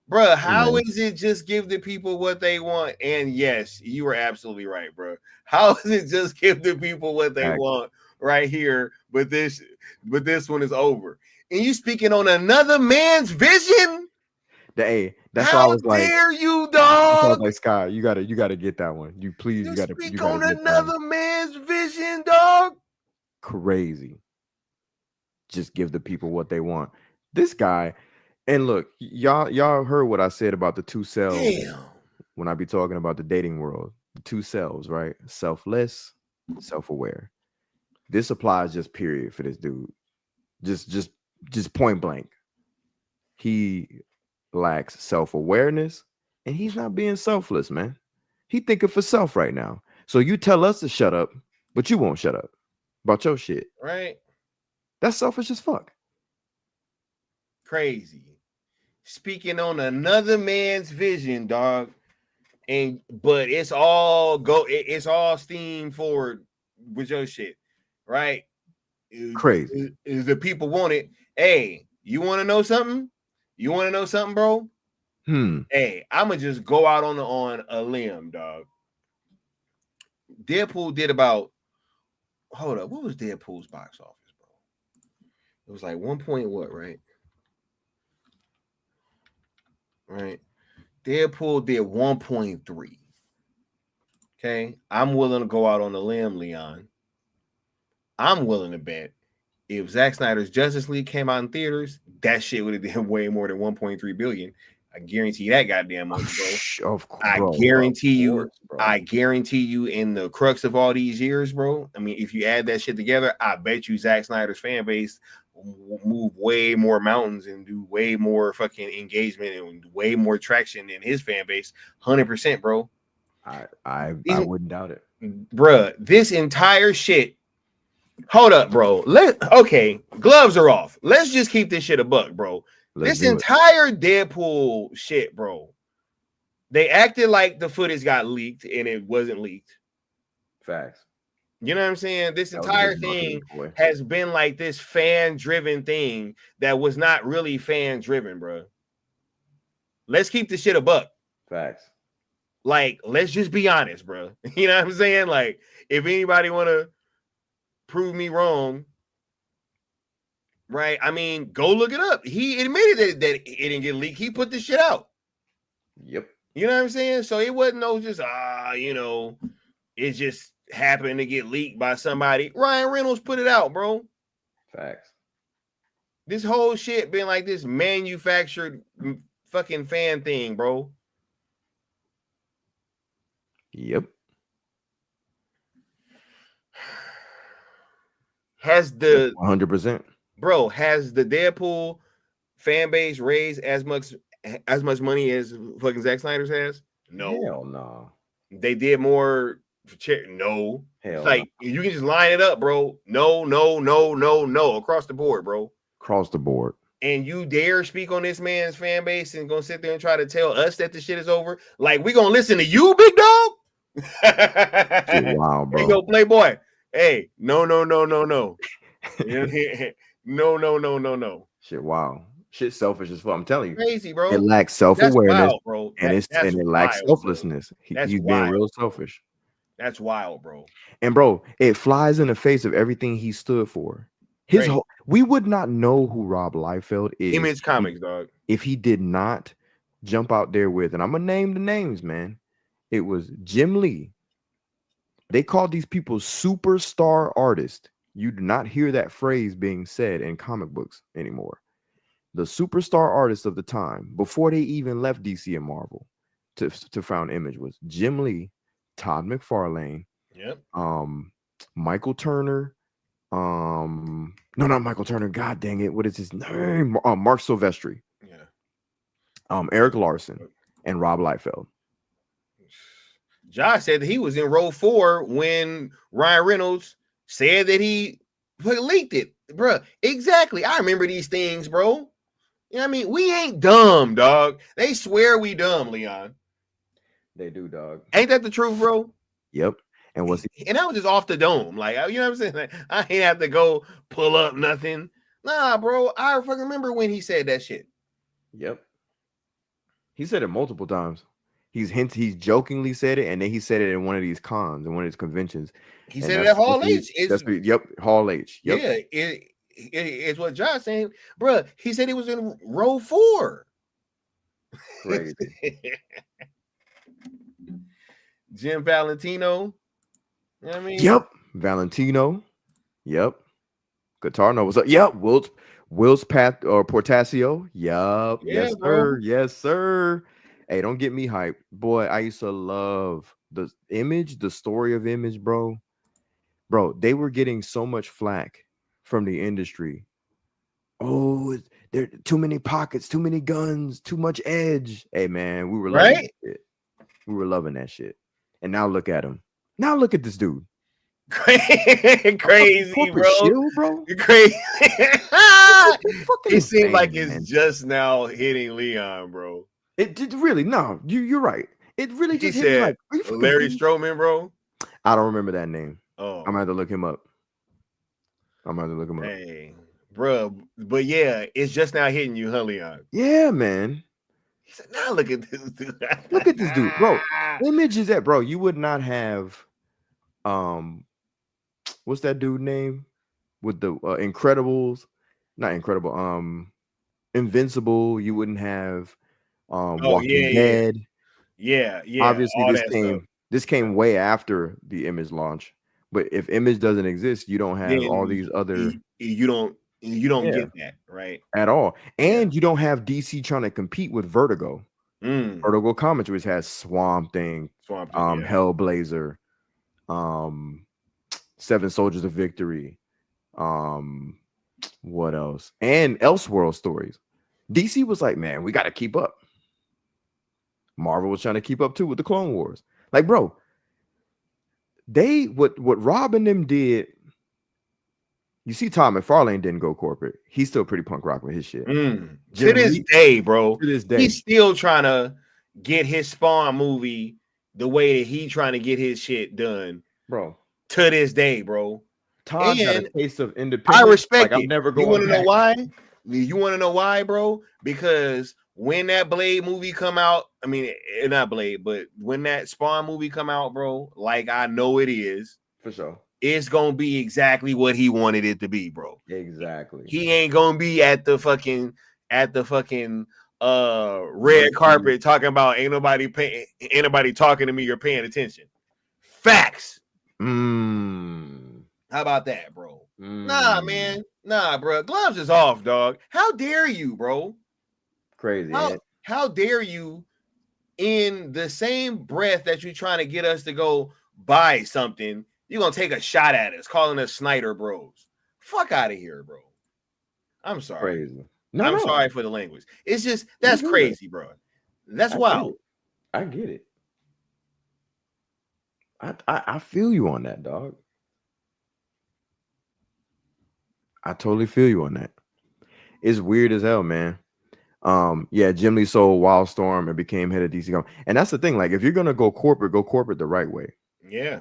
Bro, how is it just give the people what they want? And yes, you were absolutely right, bro. How is it just give the people what they want right here? But this one is over. And you speaking on another man's vision? That's why I was like, how dare you, dog? I was like, Sky, you gotta get that one. You gotta speak on another man's vision, dog. Crazy. Just give the people what they want. This guy, and look, y'all heard what I said about the two selves. Damn. When I be talking about the dating world, the two selves, right? Selfless, self-aware. This applies just period for this dude. Just point blank. He lacks self-awareness, and he's not being selfless, man. He thinking for self right now. So you tell us to shut up, but you won't shut up about your shit. Right. That's selfish as fuck. Crazy. Speaking on another man's vision, dog. But it's all steam forward with your shit, right? Crazy. Is the people want it? Hey, you want to know something? You want to know something, bro? Hey, I'ma just go out on a limb, dog. Deadpool did about. Hold up, what was Deadpool's box office, bro? It was like 1 point what, right? Right. Deadpool did 1.3. Okay. I'm willing to go out on a limb, Leon. I'm willing to bet if Zack Snyder's Justice League came out in theaters, that shit would have done way more than 1.3 billion. I guarantee that goddamn much, bro. Of course, I guarantee you, I guarantee you in the crux of all these years, bro. I mean, if you add that shit together, I bet you Zack Snyder's fan base will move way more mountains and do way more fucking engagement and way more traction than his fan base. 100%, bro. I wouldn't doubt it. Bruh, this entire shit. Hold up, bro. Okay, gloves are off. Let's just keep this shit a buck, bro. This entire Deadpool shit, bro. They acted like the footage got leaked and it wasn't leaked. Facts. You know what I'm saying? This entire thing has been like this fan-driven thing that was not really fan-driven, bro. Let's keep the shit a buck. Facts. Like, let's just be honest, bro. You know what I'm saying? Like, if anybody want to prove me wrong, right? I mean, go look it up. He admitted that it didn't get leaked. He put this shit out. Yep. You know what I'm saying? So it wasn't no just it just happened to get leaked by somebody. Ryan Reynolds put it out, bro. Facts. This whole shit been like this manufactured fucking fan thing, bro. Yep. Has the 100%, bro? Has the Deadpool fan base raised as much money as fucking Zack Snyder's has? No. Hell no. They did more. No. Hell like no. You can just line it up, bro. No, across the board, bro. Across the board. And you dare speak on this man's fan base and gonna sit there and try to tell us that the shit is over? Like, we gonna listen to you, big dog? Wow, bro. Hey, yo, Playboy. Hey, no. No. Shit, wow. Shit selfish as fuck. I'm telling you. Crazy, bro. It lacks self-awareness, bro. And it lacks selflessness. He's being real selfish. That's wild, bro. And bro, it flies in the face of everything he stood for. We would not know who Rob Liefeld is. Image Comics, dog. If he did not jump out there with, and I'm gonna name the names, man. It was Jim Lee. They called these people superstar artists. You do not hear that phrase being said in comic books anymore. The superstar artists of the time, before they even left DC and Marvel to found Image, was Jim Lee, Todd McFarlane, Michael Turner, no, not Michael Turner. God dang it, what is his name? Mark Silvestri, Eric Larson, and Rob Liefeld. Josh said that he was in row 4 when Ryan Reynolds said that he leaked it, bro. Exactly. I remember these things, bro. You know what I mean? We ain't dumb, dog. They swear we dumb, Leon. They do, dog. Ain't that the truth, bro? Yep. And and that was just off the dome. Like, you know what I'm saying? Like, I ain't have to go pull up nothing. Nah, bro. I fucking remember when he said that shit. Yep. He said it multiple times. He's jokingly said it, and then he said it in one of these cons, in one of these conventions. He said it at Hall H. Hall H. Yep. Yeah, it's what Josh saying, bro. He said he was in row 4. Crazy. Jim Valentino. You know what I mean? Yep. Valentino. Yep. Guitarno was up. Yep. Will's Path or Portasio. Yep. Yeah, yes, bro. sir. Yes, sir. Hey, don't get me hyped. Boy, I used to love the Image, the story of Image, bro. Bro, they were getting so much flack from the industry. Oh, there are too many pockets, too many guns, too much edge. Hey, man, we were loving that shit. We were loving that shit. And now look at him. Now look at this dude. Crazy, bro. Shield, bro. Crazy. It seemed like it's just now hitting Leon, bro. It did really. No, you're right. It really just hit said, me like Larry Stroman, bro. I don't remember that name. Oh, I'm gonna have to look him up. Hey, bro. But yeah, it's just now hitting you, huh, Leon? Yeah, man. He said, now look at this dude. Look at this dude, bro. Image is that, bro. You would not have what's that dude name with the Incredibles? Not Incredible. Invincible. You wouldn't have Walking Dead. Yeah. Obviously, this came way after the Image launch. But if Image doesn't exist, you don't have then all these other. You don't get that right at all, and you don't have DC trying to compete with Vertigo. Vertigo Comics, which has Swamp Thing, Hellblazer, Seven Soldiers of Victory, what else? And Elseworld stories. DC was like, man, we got to keep up. Marvel was trying to keep up too with the Clone Wars. Like, bro, what Rob and them did. You see, Todd McFarlane didn't go corporate. He's still pretty punk rock with his shit. To this day, bro. To this day, he's still trying to get his Spawn movie the way that he trying to get his shit done, bro. To this day, bro. Todd got a taste of independence. I respect it. I'm never going. You want to know why? You want to know why, bro? Because when that Blade movie come out, I mean, not Blade, but when that Spawn movie come out, bro, like I know it is for sure. It's gonna be exactly what he wanted it to be, bro. Exactly. He ain't gonna be at the fucking red carpet talking about ain't nobody talking to me or paying attention. Facts. How about that, bro? Nah, man. Nah, bro. Gloves is off, dog. How dare you, bro? Crazy. How dare you, in the same breath that you're trying to get us to go buy something, you're gonna take a shot at us, calling us Snyder Bros. Fuck out of here, bro. I'm sorry. Crazy. I'm sorry for the language. It's just that's crazy, bro. That's wild. I get it. I feel you on that, dog. I totally feel you on that. It's weird as hell, man. Yeah, Jim Lee sold Wildstorm and became head of DC Comics. And that's the thing. Like, if you're gonna go corporate the right way. Yeah.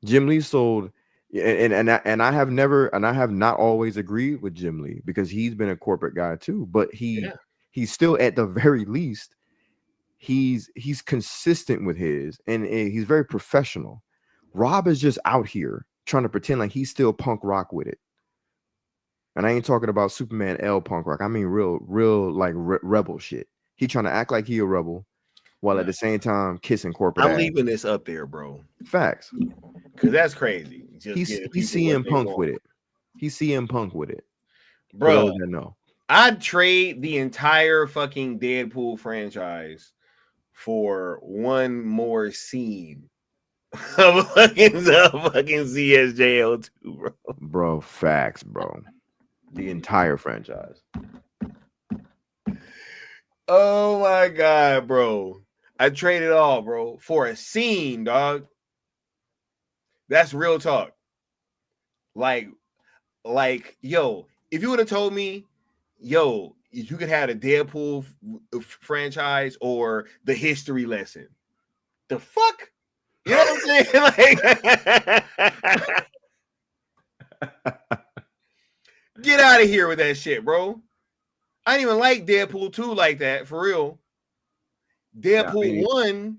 Jim Lee sold, and I have not always agreed with Jim Lee because he's been a corporate guy too. But he's still, at the very least, he's consistent with his, and he's very professional. Rob is just out here trying to pretend like he's still punk rock with it. And I ain't talking about Superman L punk rock. I mean real like rebel shit. He trying to act like he a rebel while at the same time kissing corporate. I'm leaving this up there, bro. Facts. Because that's crazy. He's CM Punk with it. He's CM Punk with it. Bro, for those that know. I'd trade the entire fucking Deadpool franchise for one more scene of fucking CSJL2, bro. Bro, facts, bro. The entire franchise. Oh my god, bro. I trade it all, bro, for a scene, dog. That's real talk. Like, yo, if you would have told me, yo, you could have a Deadpool franchise or the history lesson, the fuck? You know what I'm saying? Like, get out of here with that shit, bro. I didn't even like Deadpool 2 like that, for real. Deadpool 1,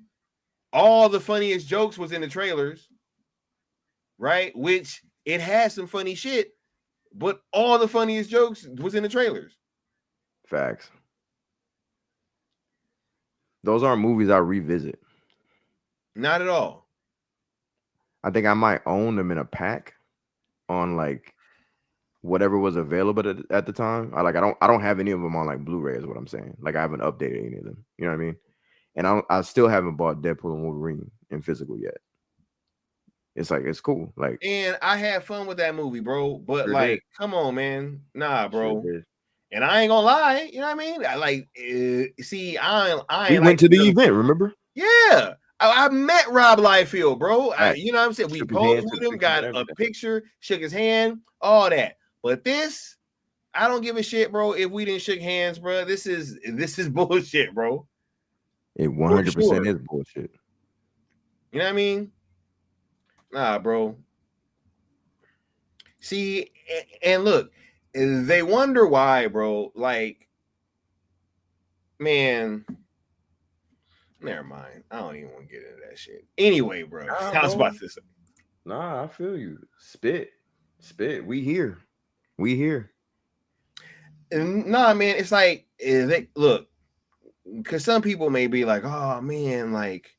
all the funniest jokes was in the trailers, right? Which it had some funny shit, but all the funniest jokes was in the trailers. Facts. Those aren't movies I revisit. Not at all. I think I might own them in a pack on like whatever was available at the time. I don't have any of them on like Blu-ray is what I'm saying. Like I haven't updated any of them. You know what I mean? And I still haven't bought Deadpool and Wolverine in physical yet. It's like it's cool. Like, and I had fun with that movie, bro. But sure like, come on, man. Nah, bro. Sure and I ain't gonna lie, you know what I mean? I like see, I we went to the event, remember? Yeah. I met Rob Liefeld, bro. You know what I'm saying? We posed with him, got a picture, shook his hand, all that. But this, I don't give a shit, bro. If we didn't shake hands, bro, this is bullshit, bro. It 100% is bullshit. You know what I mean? Nah, bro. See, and look, they wonder why, bro. Like, man, never mind. I don't even want to get into that shit. Anyway, bro, I was about to say. Nah, I feel you. Spit. We here. Nah, man, it's like, look, because some people may be like, oh, man, like,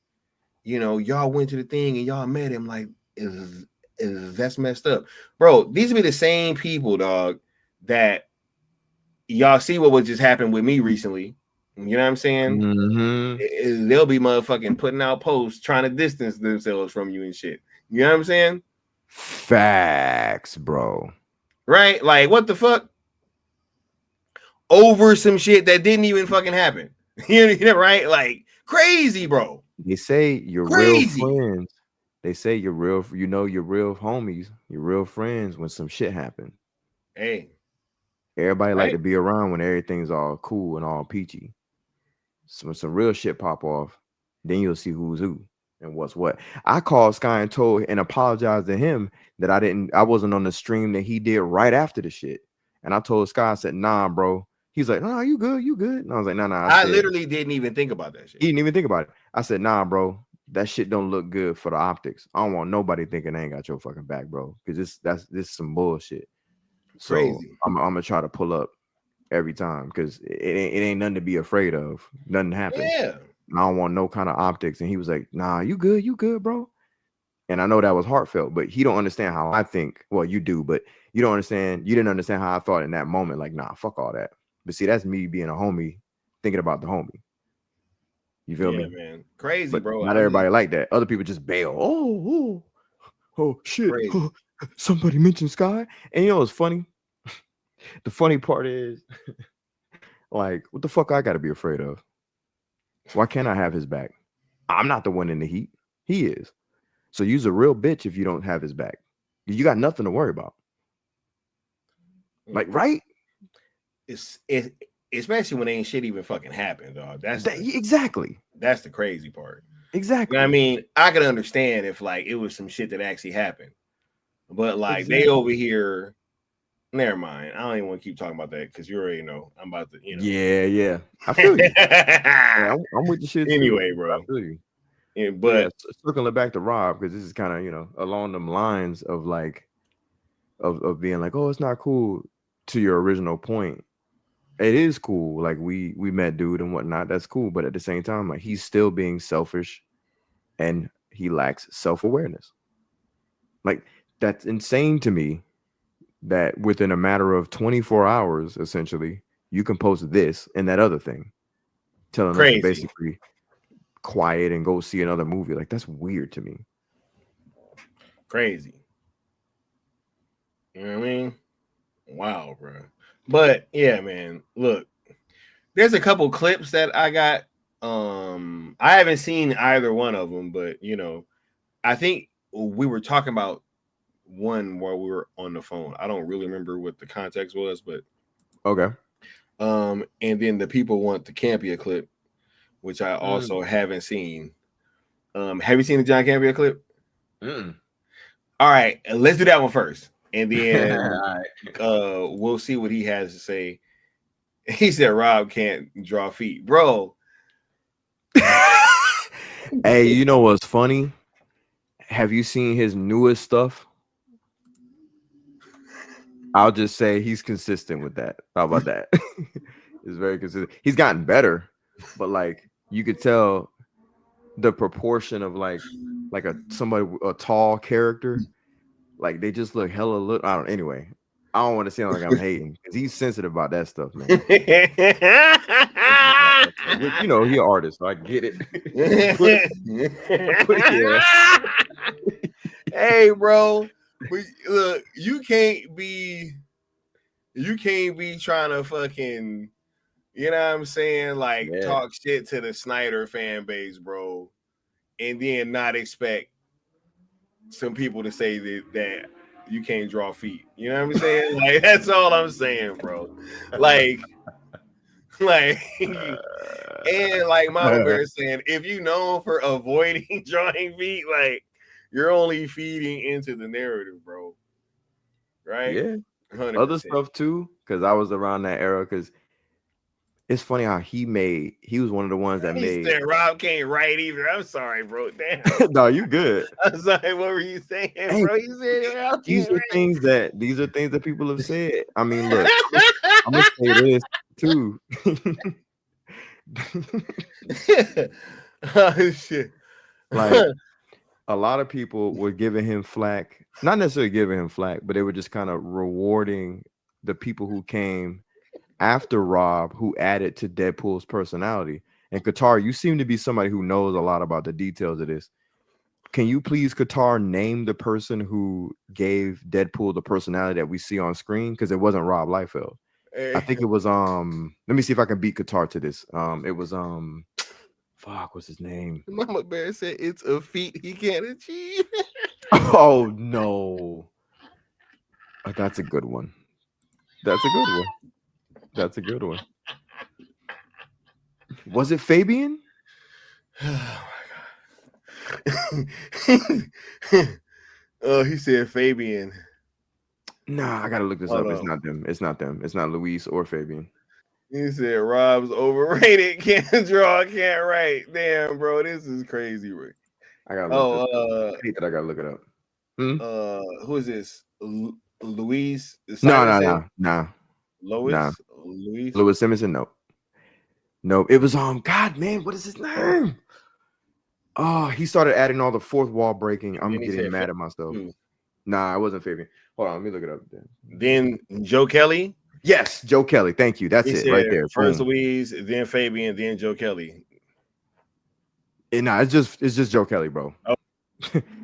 you know, y'all went to the thing and y'all met him. Like, is that's messed up, bro? These be the same people, dog, that y'all see what just happened with me recently. You know what I'm saying? Mm-hmm. They'll be motherfucking putting out posts trying to distance themselves from you and shit. You know what I'm saying? Facts, bro. Right? Like, what the fuck? Over some shit that didn't even fucking happen. You know, right? Like, crazy, bro. They say you're crazy. Real friends. They say you're real, you know, you're real homies, you're real friends when some shit happen. Hey. Everybody like to be around when everything's all cool and all peachy. So when some real shit pop off, then you'll see who's who and what's what. I called Sky and told and apologized to him that I wasn't on the stream that he did right after the shit. And I told Sky, I said, nah, bro. He's like, no, you good. And I was like, nah. I literally didn't even think about that shit. He didn't even think about it. I said, nah, bro. That shit don't look good for the optics. I don't want nobody thinking they ain't got your fucking back, bro. Because this is some bullshit. So crazy. I'm gonna try to pull up every time because it ain't nothing to be afraid of. Nothing happened. Yeah. I don't want no kind of optics. And he was like, nah, you good, bro. And I know that was heartfelt, but he don't understand how I think. Well, you do, but you don't understand. You didn't understand how I thought in that moment. Like, nah, fuck all that. But see, that's me being a homie, thinking about the homie. You feel me? Man. Crazy, but bro. Not everybody like that. Other people just bail. Oh shit. Oh, somebody mentioned Sky. And you know what's funny? The funny part is, like, what the fuck I gotta be afraid of? Why can't I have his back? I'm not the one in the heat. He is. So you's a real bitch if you don't have his back. You got nothing to worry about. Like, right? It's especially when ain't shit even fucking happened, dog. Exactly. That's the crazy part. Exactly. You know what I mean, I could understand if like it was some shit that actually happened, but like they over here. Never mind. I don't even want to keep talking about that because you already know I'm about to. You know. Yeah. I feel you. Yeah, I'm with the shit. Anyway, too. bro. I feel you. Yeah, but circling back to Rob because this is kind of, you know, along them lines of like of being like, oh, it's not cool. To your original point, it is cool. Like we met dude and whatnot. That's cool. But at the same time, like he's still being selfish and he lacks self-awareness. Like that's insane to me that within a matter of 24 hours, essentially, you can post this and that other thing, telling us to basically quiet and go see another movie. Like, that's weird to me. Crazy. You know what I mean? Wow, bro. But yeah, man. Look, there's a couple clips that I got. I haven't seen either one of them, but you know, I think we were talking about one while we were on the phone. I don't really remember what the context was, but okay. And then the people want the Campia clip, which I also haven't seen. Have you seen the John Campia clip? All right, let's do that one first, and then we'll see what he has to say. He said Rob can't draw feet, bro. Hey, you know what's funny? Have you seen his newest stuff? I'll just say he's consistent with that. How about that? It's very consistent. He's gotten better, but like you could tell the proportion of like a tall character, like they just look hella look. Anyway, I don't want to sound like I'm hating because he's sensitive about that stuff, man. You know, he's an artist, so I get it. Hey, bro, look, you can't be trying to fucking, you know what I'm saying, like talk shit to the Snyder fan base, bro, and then not expect some people to say that you can't draw feet. You know what I'm saying? Like, that's all I'm saying, bro. Like, and like Mama Bear saying, if you know for avoiding drawing feet, like you're only feeding into the narrative, bro. Right? Yeah. 100%. Other stuff too, because I was around that era. Because it's funny how he was one of the ones that made. Said Rob can't write either. I'm sorry, bro. Damn. No, you good. I'm sorry. What were you saying, bro? You said Rob these are things that people have said. I mean, look, I'm gonna say this too. Oh shit! Like a lot of people were giving him flack, not necessarily giving him flack, but they were just kind of rewarding the people who came after Rob, who added to Deadpool's personality. And Qatar, you seem to be somebody who knows a lot about the details of this. Can you please, Qatar, name the person who gave Deadpool the personality that we see on screen? Because it wasn't Rob Liefeld. I think it was let me see if I can beat Qatar to this. It was what's his name? Mama Bear said it's a feat he can't achieve. Oh no. That's a good one. That's a good one. Was it Fabian? Oh my god. Oh, he said Fabian. Nah, I gotta look this up. It's not them. It's not Luis or Fabian. He said Rob's overrated, can't draw, can't write. Damn, bro, this is crazy, Rick. I gotta look I gotta look it up. Who is this? Luis? No. Lois? Louis Simonson? No. It was God, man, what is his name? Oh, he started adding all the fourth wall breaking. I'm getting mad at myself. Nah, it wasn't Fabian. Hold on, let me look it up. Then Joe Kelly. Yes, Joe Kelly. Thank you. That's it right there. First Louise, then Fabian, then Joe Kelly. It's just Joe Kelly, bro. Oh.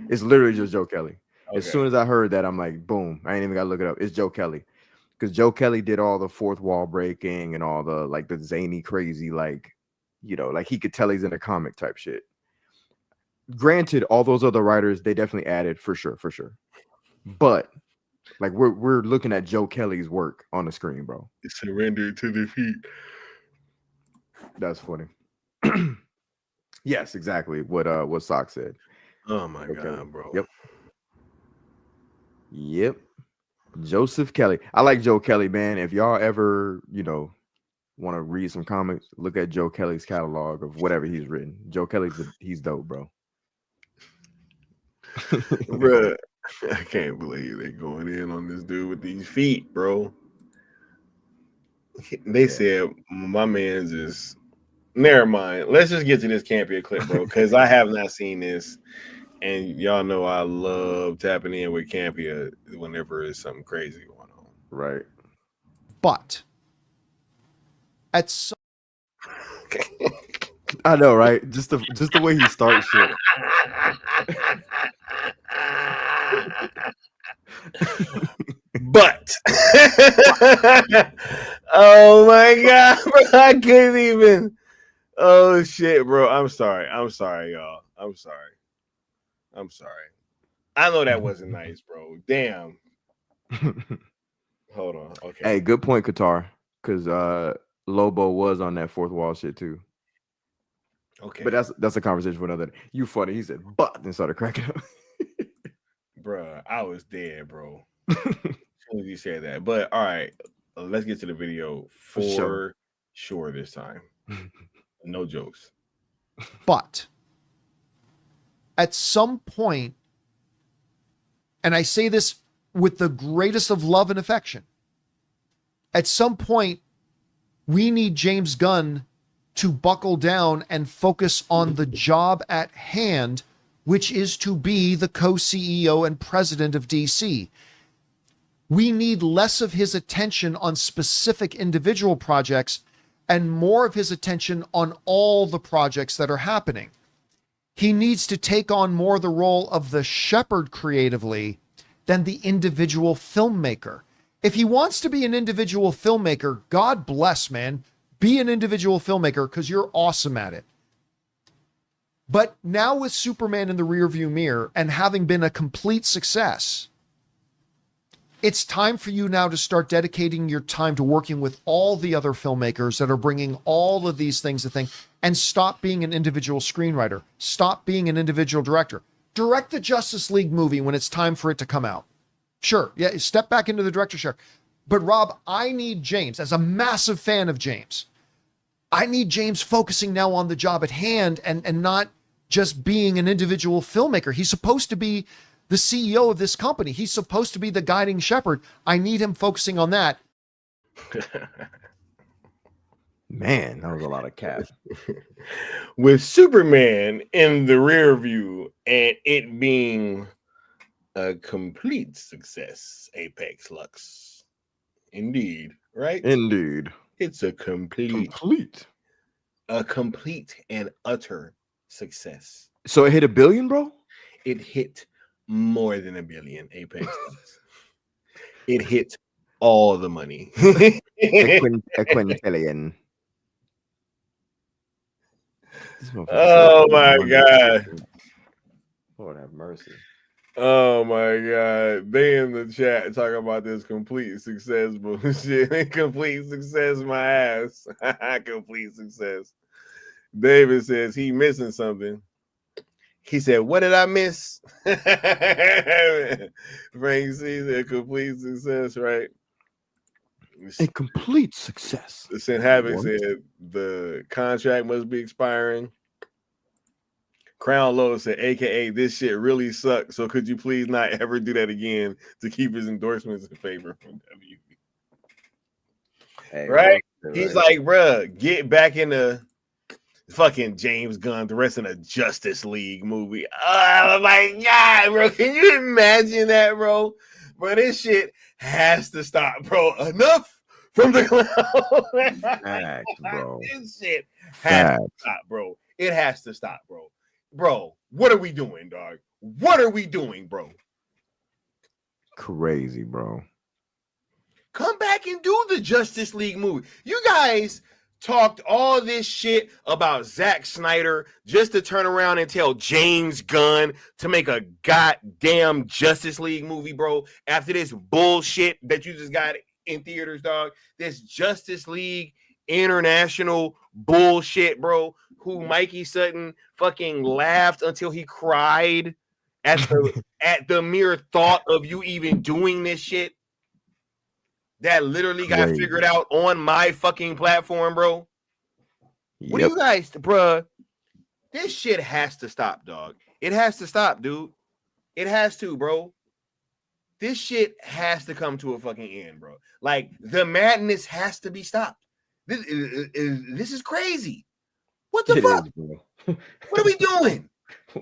It's literally just Joe Kelly. Okay. As soon as I heard that, I'm like, boom. I ain't even gotta look it up. It's Joe Kelly. Because Joe Kelly did all the fourth wall breaking and all the like the zany, crazy, like, you know, like he could tell he's in a comic type shit. Granted, all those other writers, they definitely added for sure. But like we're looking at Joe Kelly's work on the screen, bro. Surrender to defeat. That's funny. Yes, exactly what Sock said. Oh my god, bro. Yep. Joseph Kelly. I like Joe Kelly, man. If y'all ever, you know, want to read some comics, look at Joe Kelly's catalog of whatever he's written. Joe Kelly's he's dope, bro. Bro, I can't believe they going in on this dude with these feet, bro. They said my man's is never mind. Let's just get to this Campia clip, bro, because I have not seen this. And y'all know I love tapping in with Campia whenever there's something crazy going on. Right. But at some I know, right? Just the way he starts shit. But oh my god, bro, I couldn't even. Oh shit, bro. I'm sorry, y'all. I'm sorry. I know that wasn't nice, bro. Damn. Hold on. Okay. Hey, good point, Qatar. Because Lobo was on that fourth wall shit too. Okay. But that's a conversation for another day. You funny. He said, but then started cracking up. Bruh, I was dead, bro. As soon as you said that. But all right, let's get to the video for sure this time. No jokes. But at some point, and I say this with the greatest of love and affection, at some point, we need James Gunn to buckle down and focus on the job at hand, which is to be the co-CEO and president of DC. We need less of his attention on specific individual projects and more of his attention on all the projects that are happening. He needs to take on more the role of the shepherd creatively than the individual filmmaker. If he wants to be an individual filmmaker, God bless, man. Be an individual filmmaker because you're awesome at it. But now with Superman in the rearview mirror and having been a complete success, it's time for you now to start dedicating your time to working with all the other filmmakers that are bringing all of these things to think, and stop being an individual screenwriter. Stop being an individual director. Direct the Justice League movie when it's time for it to come out. Sure, yeah, step back into the director's chair. But Rob, I need James, as a massive fan of James, I need James focusing now on the job at hand and not just being an individual filmmaker. He's supposed to be the CEO of this company. He's supposed to be the guiding shepherd. I need him focusing on that. Man, that was a lot of cap. With Superman in the rear view and it being a complete success, Apex Lux. Indeed, right? Indeed. It's a complete and utter success. So it hit $1 billion, bro? It hit more than $1 billion, Apex Lux. It hit all the money. A quintillion. Oh my god. Lord have mercy. Oh my god. They in the chat talking about this complete success bullshit. Complete success, my ass. Complete success. David says he missing something. He said, what did I miss? Frank sees a complete success, right? A complete success. Sin Havoc said the contract must be expiring. Crown Low said, AKA, this shit really sucks. So could you please not ever do that again to keep his endorsements in favor from WB? Hey, right? He's like, bruh, get back in the fucking James Gunn, the rest of the Justice League movie. Oh my god, bro. Can you imagine that, bro? Bro, this shit has to stop, bro. Enough from the clown. Facts, bro. This shit has to stop, bro. It has to stop, bro. Bro, what are we doing, dog? What are we doing, bro? Crazy, bro. Come back and do the Justice League movie. You guys talked all this shit about Zack Snyder just to turn around and tell James Gunn to make a goddamn Justice League movie, bro. After this bullshit that you just got in theaters, dog. This Justice League International bullshit, bro. Who Mikey Sutton fucking laughed until he cried at the mere thought of you even doing this shit. That literally got figured out on my fucking platform, bro. Yep. What do you guys, bro? This shit has to stop, dog. It has to stop, dude. It has to, bro. This shit has to come to a fucking end, bro. Like, the madness has to be stopped. This is crazy. What the fuck? What are we doing?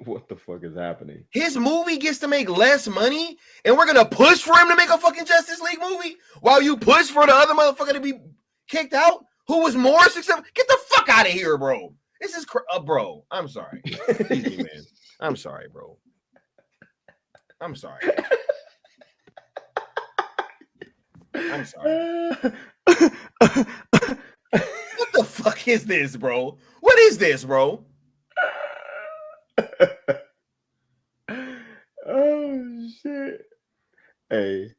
What the fuck is happening? His movie gets to make less money, and we're gonna push for him to make a fucking Justice League movie while you push for the other motherfucker to be kicked out who was more successful. Get the fuck out of here, bro. This is bro. I'm sorry. Excuse me, man. I'm sorry, bro. I'm sorry. I'm sorry. What the fuck is this, bro? What is this, bro? Oh shit. Hey.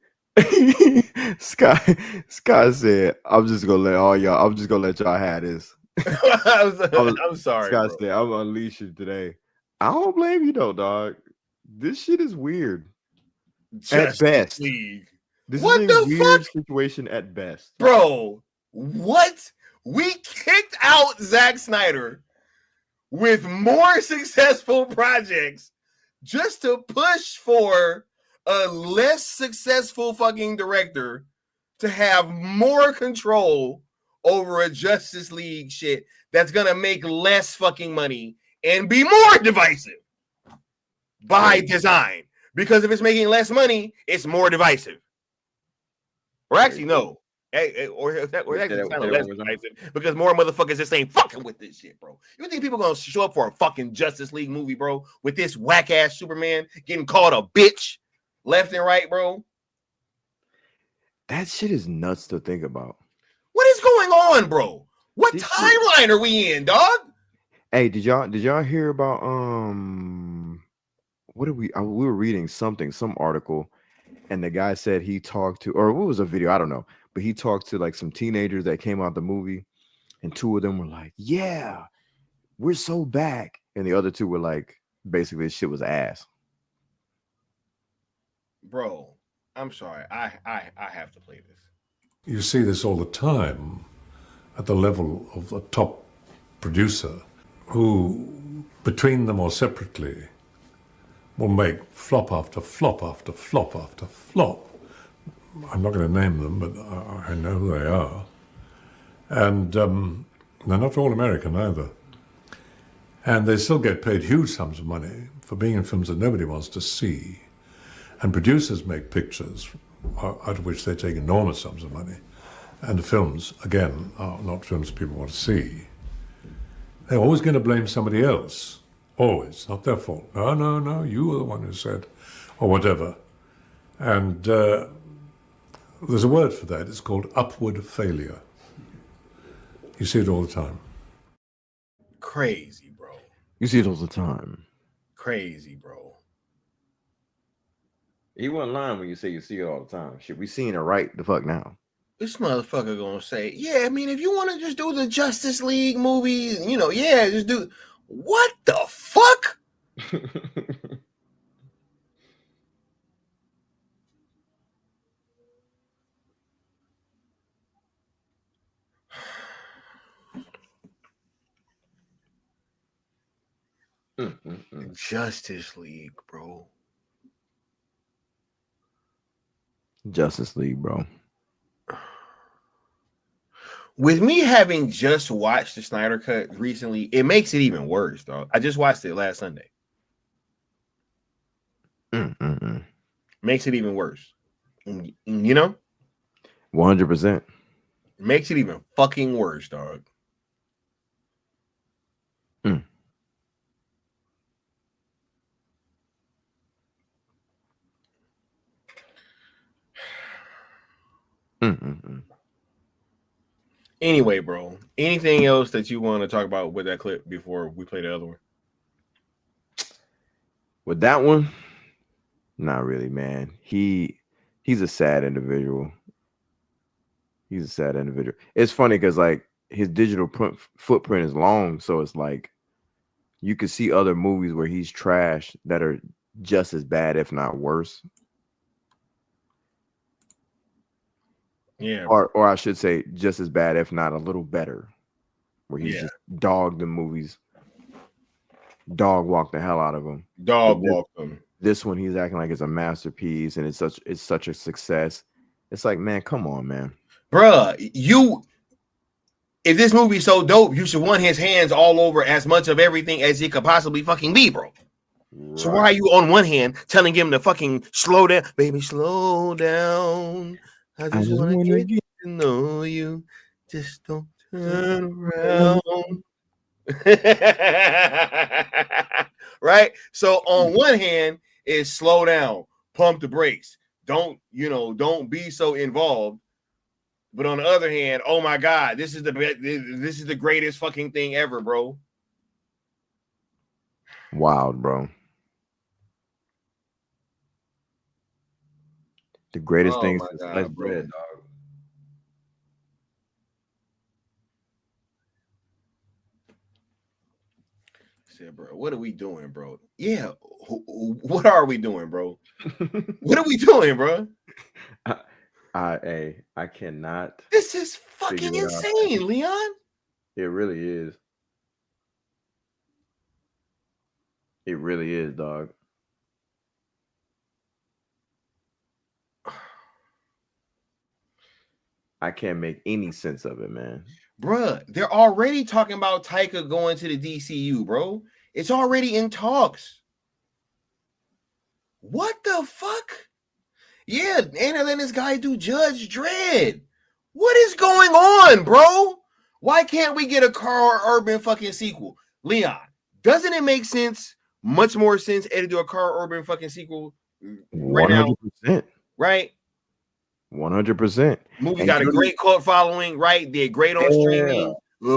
Sky said, I'm just gonna let y'all have this. I'm sorry. Sky said, I'm gonna unleash you today. I don't blame you though, dog. This shit is weird. At best. League. This What is a the weird fuck? situation at best. Bro, what? We kicked out Zack Snyder with more successful projects just to push for a less successful fucking director to have more control over a Justice League shit that's gonna make less fucking money and be more divisive by design. Because if it's making less money, it's more divisive. Or actually, no. Or actually kind of less divisive because more motherfuckers just ain't fucking with this shit, bro. You think people gonna show up for a fucking Justice League movie, bro, with this whack ass Superman getting called a bitch left and right, bro? That shit is nuts to think about. What is going on, bro? What timeline are we in, dog? Hey, did y'all hear about what did we were reading some article, and the guy said he talked to, or what was a video, I don't know, but he talked to like some teenagers that came out the movie, and two of them were like, yeah, we're so back, and the other two were like, basically this shit was ass. Bro, I'm sorry, I have to play this. You see this all the time at the level of a top producer who, between them or separately, will make flop after flop after flop after flop. I'm not going to name them, but I know who they are. And they're not all American either. And they still get paid huge sums of money for being in films that nobody wants to see. And producers make pictures out of which they take enormous sums of money. And the films, again, are not films people want to see. They're always going to blame somebody else. Always. Not their fault. No, you were the one who said, or whatever. And there's a word for that. It's called upward failure. You see it all the time. Crazy, bro. You see it all the time. Crazy, bro. You wasn't lying when you say you see it all the time. Shit, we seeing it right the fuck now. This motherfucker gonna say, yeah, I mean, if you want to just do the Justice League movie, yeah, just do. What the fuck? Justice League, bro. Justice League, bro. With me having just watched the Snyder Cut recently, it makes it even worse, dog. I just watched it last Sunday. Makes it even worse. You know? 100%. Makes it even fucking worse, dog. Anyway, bro, anything else that you want to talk about with that clip before we play the other one? With that one, not really, man. He's a sad individual. He's a sad individual. It's funny because like his digital footprint is long, so it's like you could see other movies where he's trash that are just as bad, if not worse. Yeah. Or I should say just as bad, if not a little better. Where he's just dogged the movies. Dog walked the hell out of them. Dog walked them. This one he's acting like it's a masterpiece and it's such a success. It's like, man, come on, man. Bruh, if this movie's so dope, you should want his hands all over as much of everything as it could possibly fucking be, bro. Right. So why are you on one hand telling him to fucking slow down, baby, slow down? I just want to get to know you. Just don't turn around. Right? So on one hand is slow down, pump the brakes. Don't be so involved. But on the other hand, oh my God, this is the greatest fucking thing ever, bro. Wild, bro. The greatest thing since sliced bread, dog. Said, bro, what are we doing, bro? Yeah, what are we doing, bro? What are we doing, bro? I cannot. This is fucking insane, Leon. It really is. It really is, dog. I can't make any sense of it, man. Bruh, they're already talking about Taika going to the DCU, bro. It's already in talks. What the fuck? Yeah, and then this guy do Judge Dredd. What is going on, bro? Why can't we get a Carl Urban fucking sequel? Leon, doesn't it make sense? Much more sense to do a Carl Urban fucking sequel right 100%. Now, right? 100%. Movie got a great cult following, right? Did great on streaming.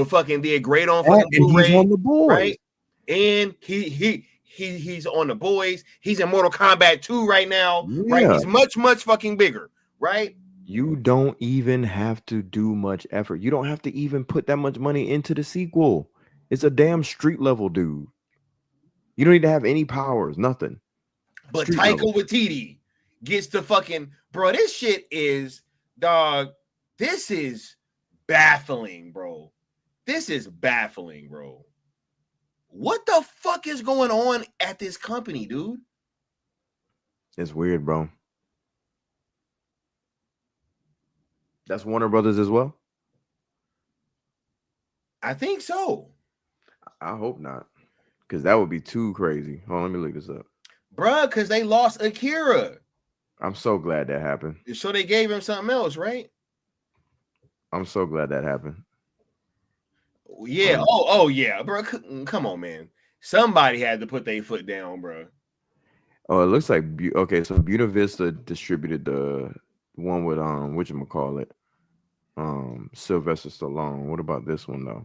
Fucking did great on fucking Blu-ray, he's on The Boys, right? And he's on The Boys. He's in Mortal Kombat 2 right now, right? He's much fucking bigger, right? You don't even have to do much effort. You don't have to even put that much money into the sequel. It's a damn street level dude. You don't need to have any powers, nothing. But Taika Waititi gets to fucking, bro, this shit is, dog, this is baffling, bro. This is baffling, bro. What the fuck is going on at this company, dude? It's weird, bro. That's Warner Brothers as well? I think so. I hope not. Because that would be too crazy. Hold on, let me look this up. Bruh, because they lost Akira. I'm so glad that happened. So they gave him something else, right? I'm so glad that happened. Yeah. Oh yeah, bro. Come on, man. Somebody had to put their foot down, bro. Oh, it looks like okay. So Buena Vista distributed the one with whatchamacallit, Sylvester Stallone. What about this one though?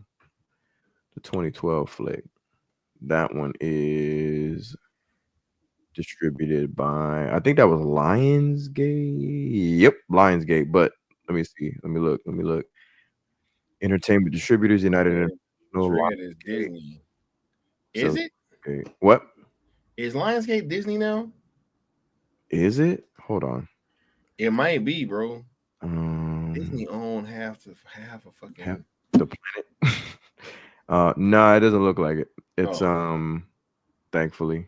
The 2012 flick. That one is distributed by, I think that was Lionsgate. Yep, Lionsgate. But let me see. Let me look. Entertainment Distributors United. Is Disney. Is it? Okay. What? Is Lionsgate Disney now? Is it? Hold on. It might be, bro. Disney own half a fucking half the planet. No, it doesn't look like it. It's thankfully.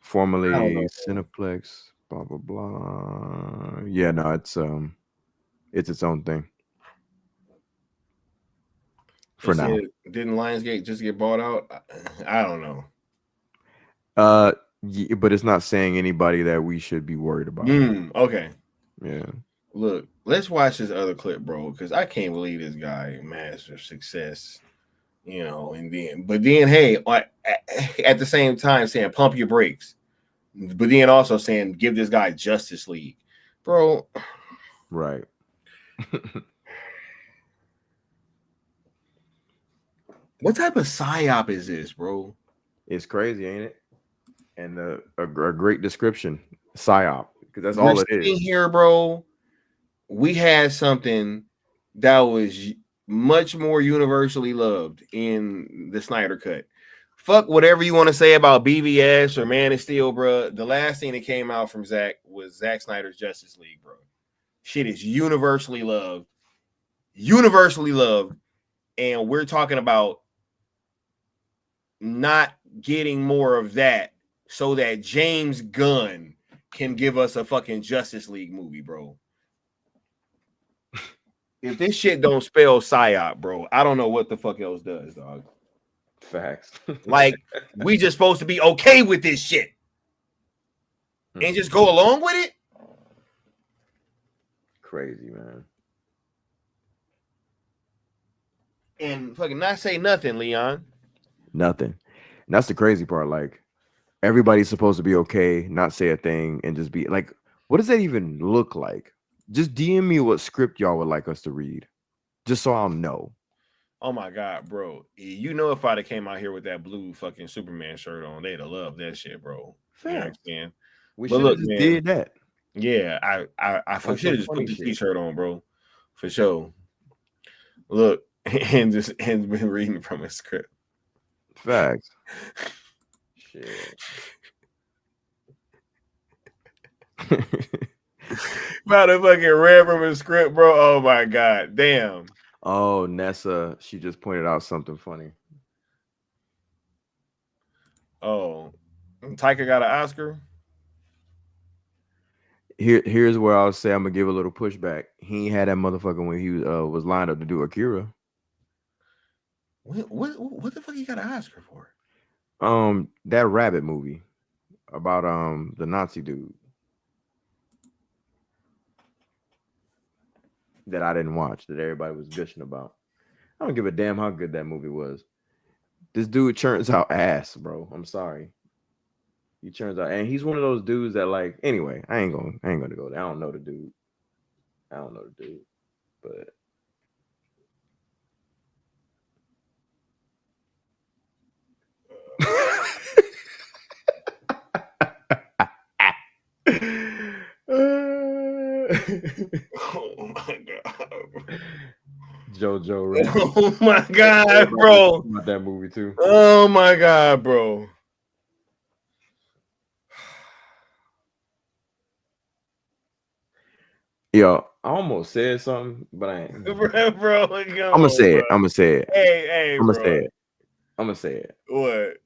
Formerly Cineplex, blah blah blah. Yeah, no, it's its own thing. For now. Didn't Lionsgate just get bought out? I don't know. Yeah, but it's not saying anybody that we should be worried about. Okay. Yeah. Look, let's watch this other clip, bro, because I can't believe this guy master success. And then hey, at the same time saying pump your brakes, but then also saying give this guy Justice League, bro. Right. What type of psyop is this, bro? It's crazy, ain't it? And a great description, psyop, because that's all it is. Here, bro, we had something that was much more universally loved in the Snyder Cut. Fuck whatever you want to say about BVS or Man of Steel, bro. The last thing that came out from Zack was Zack Snyder's Justice League, bro. Shit is universally loved. And we're talking about not getting more of that so that James Gunn can give us a fucking Justice League movie, bro. If this shit don't spell psyop, bro, I don't know what the fuck else does, dog. Facts. Like, we just supposed to be okay with this shit and just go along with it. Crazy, man. And fucking not say nothing, Leon. Nothing. And that's the crazy part. Like, everybody's supposed to be okay, not say a thing, and just be like, what does that even look like? Just DM me what script y'all would like us to read, just so I'll know. Oh my god, bro! You know, if I'd have came out here with that blue fucking Superman shirt on, they'd have loved that shit, bro. You know what I'm saying? We should have just did that. Yeah, I should have just put the t-shirt on, bro, for sure. Look, and been reading from a script. Facts. Shit. Motherfucking read from a script, bro. Oh my god, damn. Oh, Nessa, she just pointed out something funny. Oh, Taika got an Oscar. Here's where I'll say I'm gonna give a little pushback. He ain't had that motherfucker when he was lined up to do Akira. What the fuck he got an Oscar for? That rabbit movie about the Nazi dude that I didn't watch, that everybody was gushing about. I don't give a damn how good that movie was. This dude turns out ass, bro. I'm sorry. He turns out, and he's one of those dudes that, like, anyway, I ain't gonna go there. I don't know the dude, but Oh my god, JoJo, right? Oh my god, bro! About that movie too. Oh my god, bro! Yo, I almost said something, but I ain't. Bro, I'm gonna say it. I'm gonna say it. Hey, I'm gonna say it. What?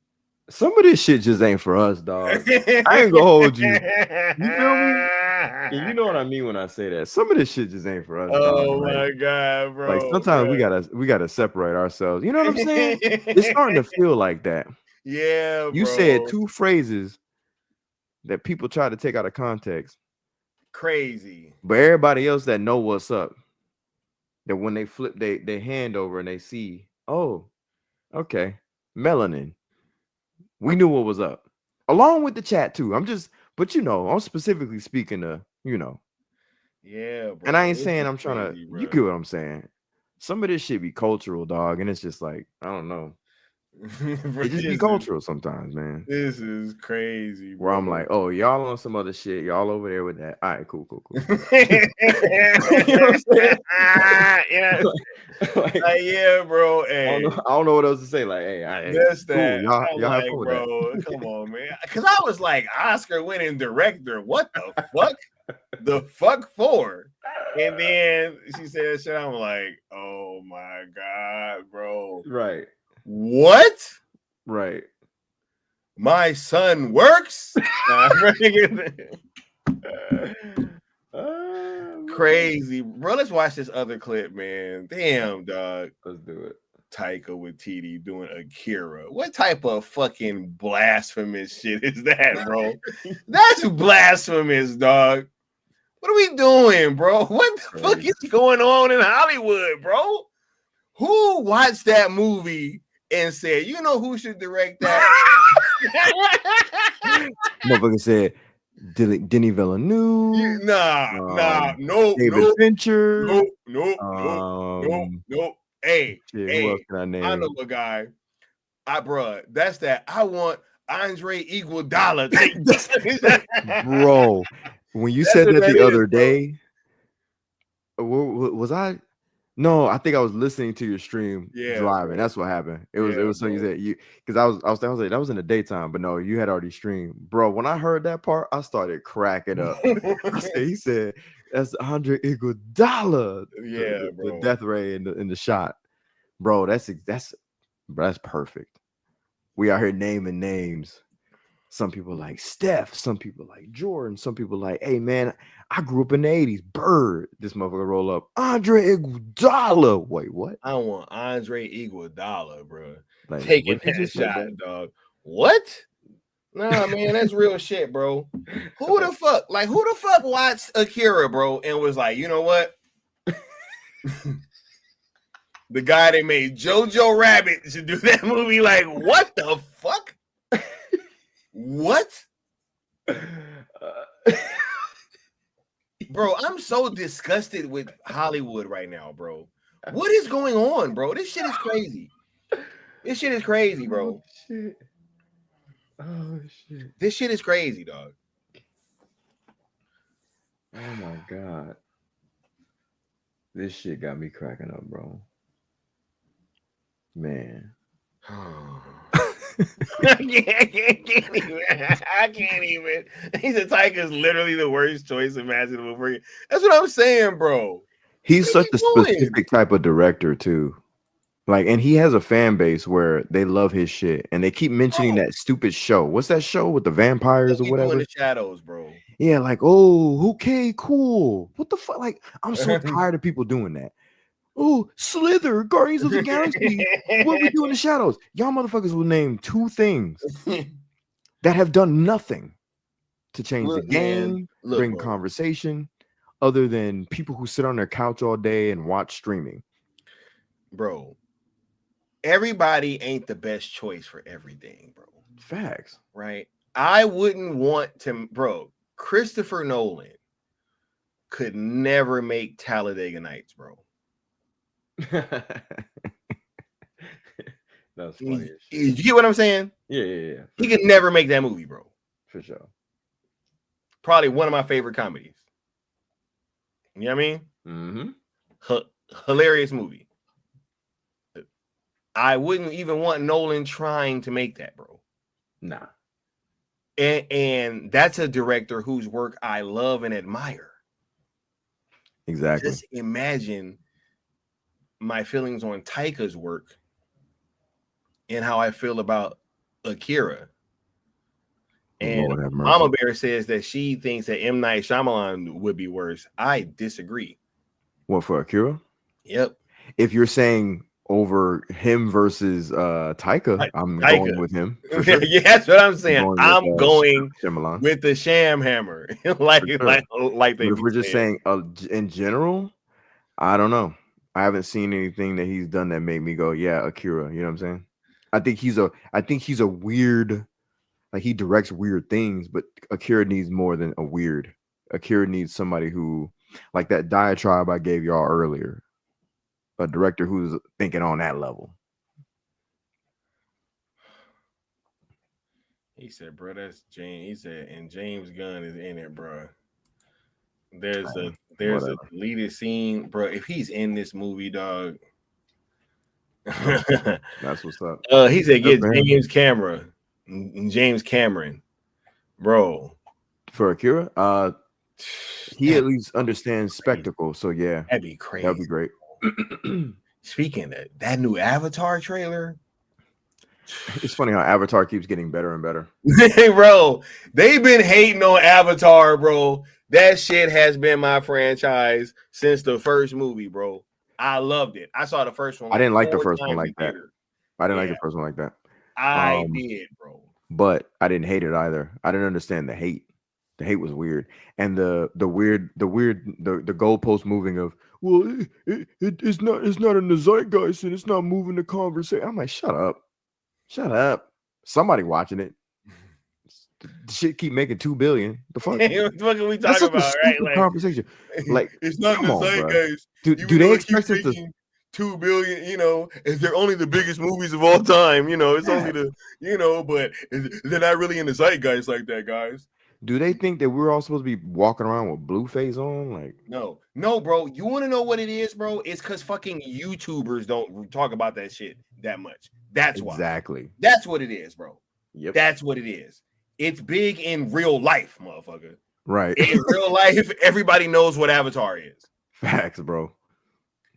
Some of this shit just ain't for us, dog. I ain't gonna hold you. You feel me? And you know what I mean when I say that. Some of this shit just ain't for us. Oh dog, my right? god, bro! Like sometimes we gotta separate ourselves. You know what I'm saying? It's starting to feel like that. Yeah, bro. You said two phrases that people try to take out of context. Crazy. But everybody else that know what's up, that when they flip their hand over and they see, oh, okay, melanin. We knew what was up. Along with the chat too. But I'm specifically speaking to, Yeah, bro. And I ain't saying I'm trying to, you get what I'm saying. Some of this shit be cultural, dog, and it's just like, I don't know. It just be cultural sometimes, man. This is crazy, bro. Where I'm like, oh, y'all on some other shit. Y'all over there with that. All right, cool. You know what I'm saying? Yeah, bro. Hey. I don't know what else to say. Like, hey, that's cool. that. Y'all have like, fun with bro, that. Come on, man. Because I was like, Oscar winning director. What the fuck? The fuck for? And then she said shit. I'm like, oh my god, bro. Right. What? Right. My son works? Crazy. Bro, let's watch this other clip, man. Damn, dog. Let's do it. Taika with TD doing Akira. What type of fucking blasphemous shit is that, bro? That's blasphemous, dog. What are we doing, bro? What the fuck is going on in Hollywood, bro? Who watched that movie and said, you know who should direct that? Motherfucker said, Denis Villeneuve. David Fincher. Nope. Hey, who else can I name? I know a guy. That's that. I want Andre Iguodala. Bro, when you said that the other day, was I? No, I think I was listening to your stream driving. Bro. That's what happened. It was something you said because I was like that was in the daytime, but no, you had already streamed, bro. When I heard that part, I started cracking up. He said that's Andre Iguodala. The death ray in the shot, bro. That's perfect. We out here naming names. Some people like Steph. Some people like Jordan. Some people like, hey man, I grew up in the 80s. Bird. This motherfucker roll up. Andre Iguodala. Wait, what? I want Andre Iguodala, bro. Like, Taking what you that just said, shot, bro? dog. What? Nah, man, that's real shit, bro. Who the fuck watched Akira, bro, and was like, you know what? The guy that made Jojo Rabbit should do that movie. Like, what the fuck? What? Bro, I'm so disgusted with Hollywood right now, bro. What is going on, bro? This shit is crazy. This shit is crazy, bro. Shit. Oh shit. This shit is crazy, dog. Oh my god. This shit got me cracking up, bro. Man. I can't even. He said Tyka's literally the worst choice imaginable for you. That's what I'm saying, bro. He's such a specific type of director, too. Like, and he has a fan base where they love his shit, and they keep mentioning that stupid show. What's that show with the vampires or whatever? In the shadows, bro. Yeah, like, oh, okay, cool. What the fuck? Like, I'm so tired of people doing that. Oh, Slither, Guardians of the Galaxy. What we do in the shadows? Y'all motherfuckers will name 2 things that have done nothing to change the game, bring conversation, other than people who sit on their couch all day and watch streaming. Bro, everybody ain't the best choice for everything, bro. Facts. Right? I wouldn't want to, bro. Christopher Nolan could never make Talladega Nights, bro. That's funny. You get what I'm saying? Yeah. He could never make that movie, bro. For sure. Probably one of my favorite comedies. You know what I mean? Mm-hmm. Hilarious movie. I wouldn't even want Nolan trying to make that, bro. Nah. And that's a director whose work I love and admire. Exactly. Just imagine my feelings on Taika's work and how I feel about Akira. And Mama Bear says that she thinks that M. Night Shyamalan would be worse. I disagree. What, for Akira? Yep. If you're saying over him versus Taika, I'm going with him. Sure. Yeah, that's what I'm saying. I'm going with the Sham Hammer. like they if we're just saying in general, I don't know. I haven't seen anything that he's done that made me go, yeah, Akira. You know what I'm saying? I think he's a weird, like, he directs weird things, but Akira needs more than a weird. Akira needs somebody who, like that diatribe I gave y'all earlier, a director who's thinking on that level. He said, bro, that's James. He said, and James Gunn is in it, bro. There's a deleted scene, bro. If he's in this movie, dog. That's what's up. He said, get James Cameron, bro. For Akira, he at least understands spectacle. So yeah, that'd be crazy. That'd be great. Speaking of that new Avatar trailer, it's funny how Avatar keeps getting better and better. Bro, they've been hating on Avatar, bro. That shit has been my franchise since the first movie, bro. I loved it. I saw the first one. I didn't like the first one like that. I didn't like the first one like that. I did, bro. But I didn't hate it either. I didn't understand the hate. The hate was weird, and the goalpost moving of, well, it's not in the zeitgeist and it's not moving the conversation. I'm like, shut up. Somebody watching it. The shit keep making $2 billion. The fuck? What are we talking about, right? Like, conversation. Like, it's not in the zeitgeist. Do they expect us to $2 billion? You know, if they're only the biggest movies of all time, you know, it's only the, you know, but they're not really in the zeitgeist like that, guys. Do they think that we're all supposed to be walking around with blue face on? Like, no, bro. You want to know what it is, bro? It's because fucking YouTubers don't talk about that shit that much. That's why. Exactly. That's what it is, bro. Yep. That's what it is. It's big in real life, motherfucker. Right. In real life, everybody knows what Avatar is. Facts, bro.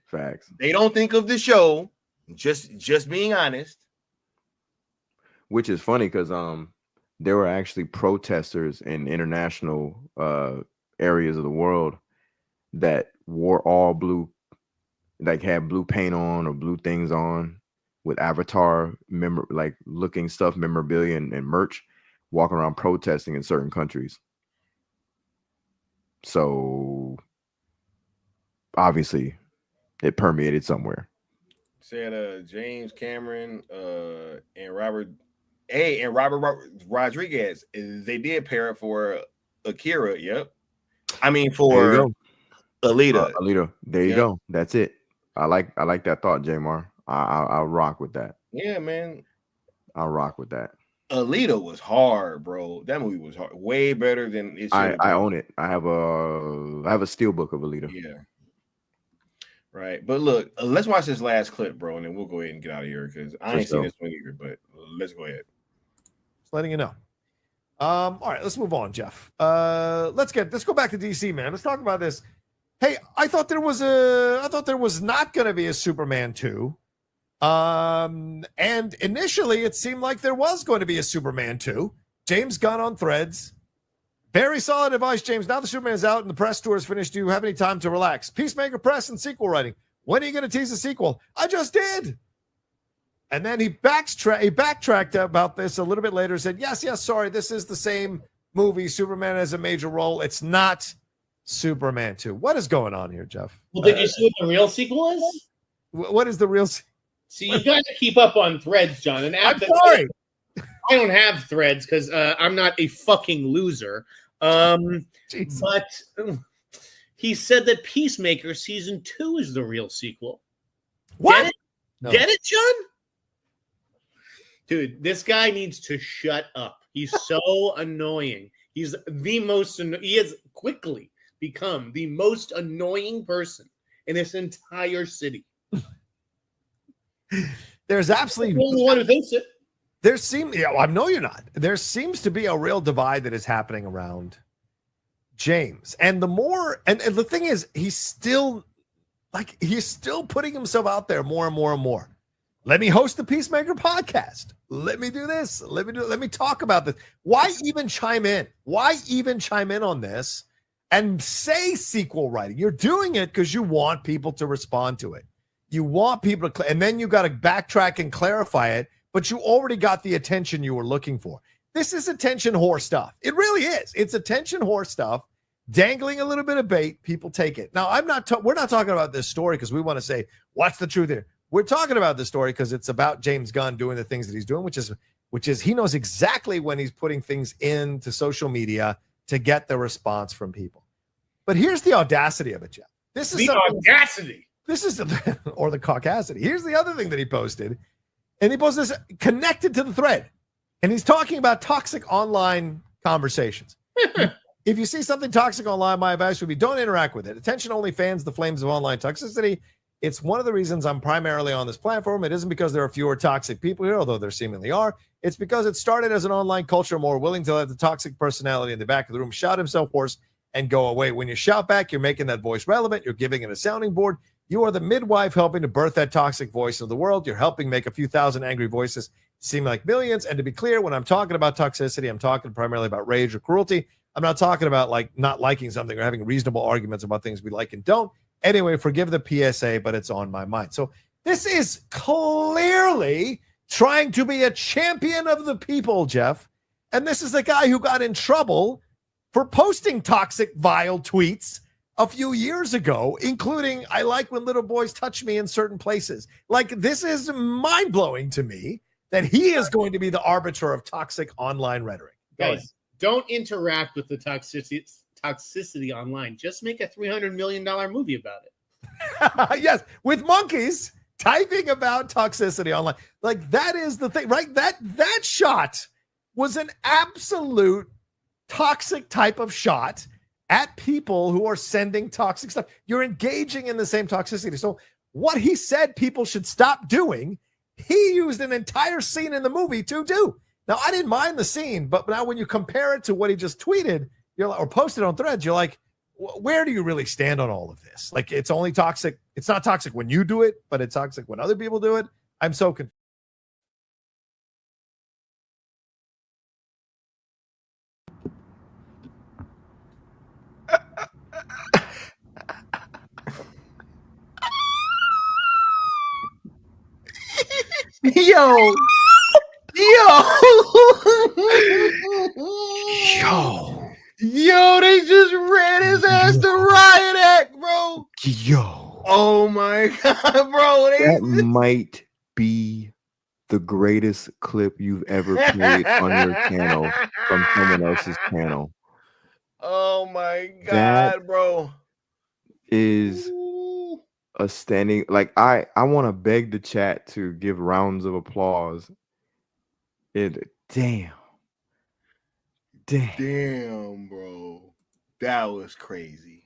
Facts. They don't think of the show. Just being honest. Which is funny because there were actually protesters in international areas of the world that wore all blue, like had blue paint on or blue things on with Avatar looking stuff, memorabilia and merch, walking around protesting in certain countries. So obviously it permeated somewhere. Said James Cameron and Robert Rodriguez, they did pair it for Akira. Yep. I mean for Alita. Alita. There you go. That's it. I like that thought, Jamar. I'll rock with that. Yeah, man. I'll rock with that. Alita was hard, bro. That movie was hard. Way better than it should. I own it. I have a steelbook of Alita. Yeah. Right. But look, let's watch this last clip, bro, and then we'll go ahead and get out of here because I ain't seen this one either. But let's go ahead. Just letting you know. All right, let's move on, Jeff. Let's go back to DC, man. Let's talk about this. Hey, I thought there was not going to be a Superman 2. And initially it seemed like there was going to be a Superman 2. James Gunn on Threads. Very solid advice, James. Now the Superman is out and the press tour is finished. Do you have any time to relax? Peacemaker press and sequel writing. When are you going to tease a sequel? I just did. And then he backtracked about this a little bit later. Said, yes, sorry, this is the same movie. Superman has a major role. It's not Superman 2. What is going on here, Jeff? Well, did you see what the real sequel is? What is the real sequel? See, you got to keep up on Threads, John. And I'm sorry. I don't have Threads because I'm not a fucking loser. But he said that Peacemaker Season 2 is the real sequel. What? Get it? No. Get it, John? Dude, this guy needs to shut up. He's so annoying. He's the most he has quickly become the most annoying person in this entire city. There's absolutely the only one who thinks it. I know you're not. There seems to be a real divide that is happening around James. And the thing is, he's still putting himself out there more and more and more. Let me host the Peacemaker podcast. Let me do this. Let me talk about this. Why even chime in? Why even chime in on this and say sequel writing? You're doing it because you want people to respond to it. You want people to, and then you got to backtrack and clarify it, but you already got the attention you were looking for. This is attention whore stuff. It really is. It's attention whore stuff, dangling a little bit of bait. People take it. Now, we're not talking about this story because we want to say, what's the truth here? We're talking about this story because it's about James Gunn doing the things that he's doing, which is he knows exactly when he's putting things into social media to get the response from people. But here's the audacity of it, Jeff. This is the audacity. This is or the caucasity. Here's the other thing that he posted. And he posted this connected to the thread. And he's talking about toxic online conversations. If you see something toxic online, my advice would be don't interact with it. Attention only fans the flames of online toxicity. It's one of the reasons I'm primarily on this platform. It isn't because there are fewer toxic people here, although there seemingly are. It's because it started as an online culture more willing to let the toxic personality in the back of the room shout himself hoarse and go away. When you shout back, you're making that voice relevant. You're giving it a sounding board. You are the midwife helping to birth that toxic voice of the world. You're helping make a few thousand angry voices seem like millions. And to be clear, when I'm talking about toxicity, I'm talking primarily about rage or cruelty. I'm not talking about like not liking something or having reasonable arguments about things we like and don't. Anyway, forgive the PSA, but it's on my mind. So this is clearly trying to be a champion of the people, Jeff. And this is the guy who got in trouble for posting toxic, vile tweets a few years ago, including, I like when little boys touch me in certain places. Like, this is mind-blowing to me that he is going to be the arbiter of toxic online rhetoric. Guys, don't interact with the toxicity online. Just make a $300 million movie about it. Yes, with monkeys typing about toxicity online. Like, that is the thing, right? That shot was an absolute toxic type of shot at people who are sending toxic stuff. You're engaging in the same toxicity. So what he said people should stop doing, he used an entire scene in the movie to do. Now, I didn't mind the scene, but now when you compare it to what he just tweeted, you're like, or posted on Threads, you're like, where do you really stand on all of this? Like, it's only toxic. It's not toxic when you do it, but it's toxic when other people do it. I'm so confused. Yo. Yo, they just ran his ass to Riot Act, bro. Yo. Oh my God, bro. That might be the greatest clip you've ever played on your channel from someone else's channel. Oh my God, that bro. Is a standing, like, I want to beg the chat to give rounds of applause. Damn, bro. That was crazy.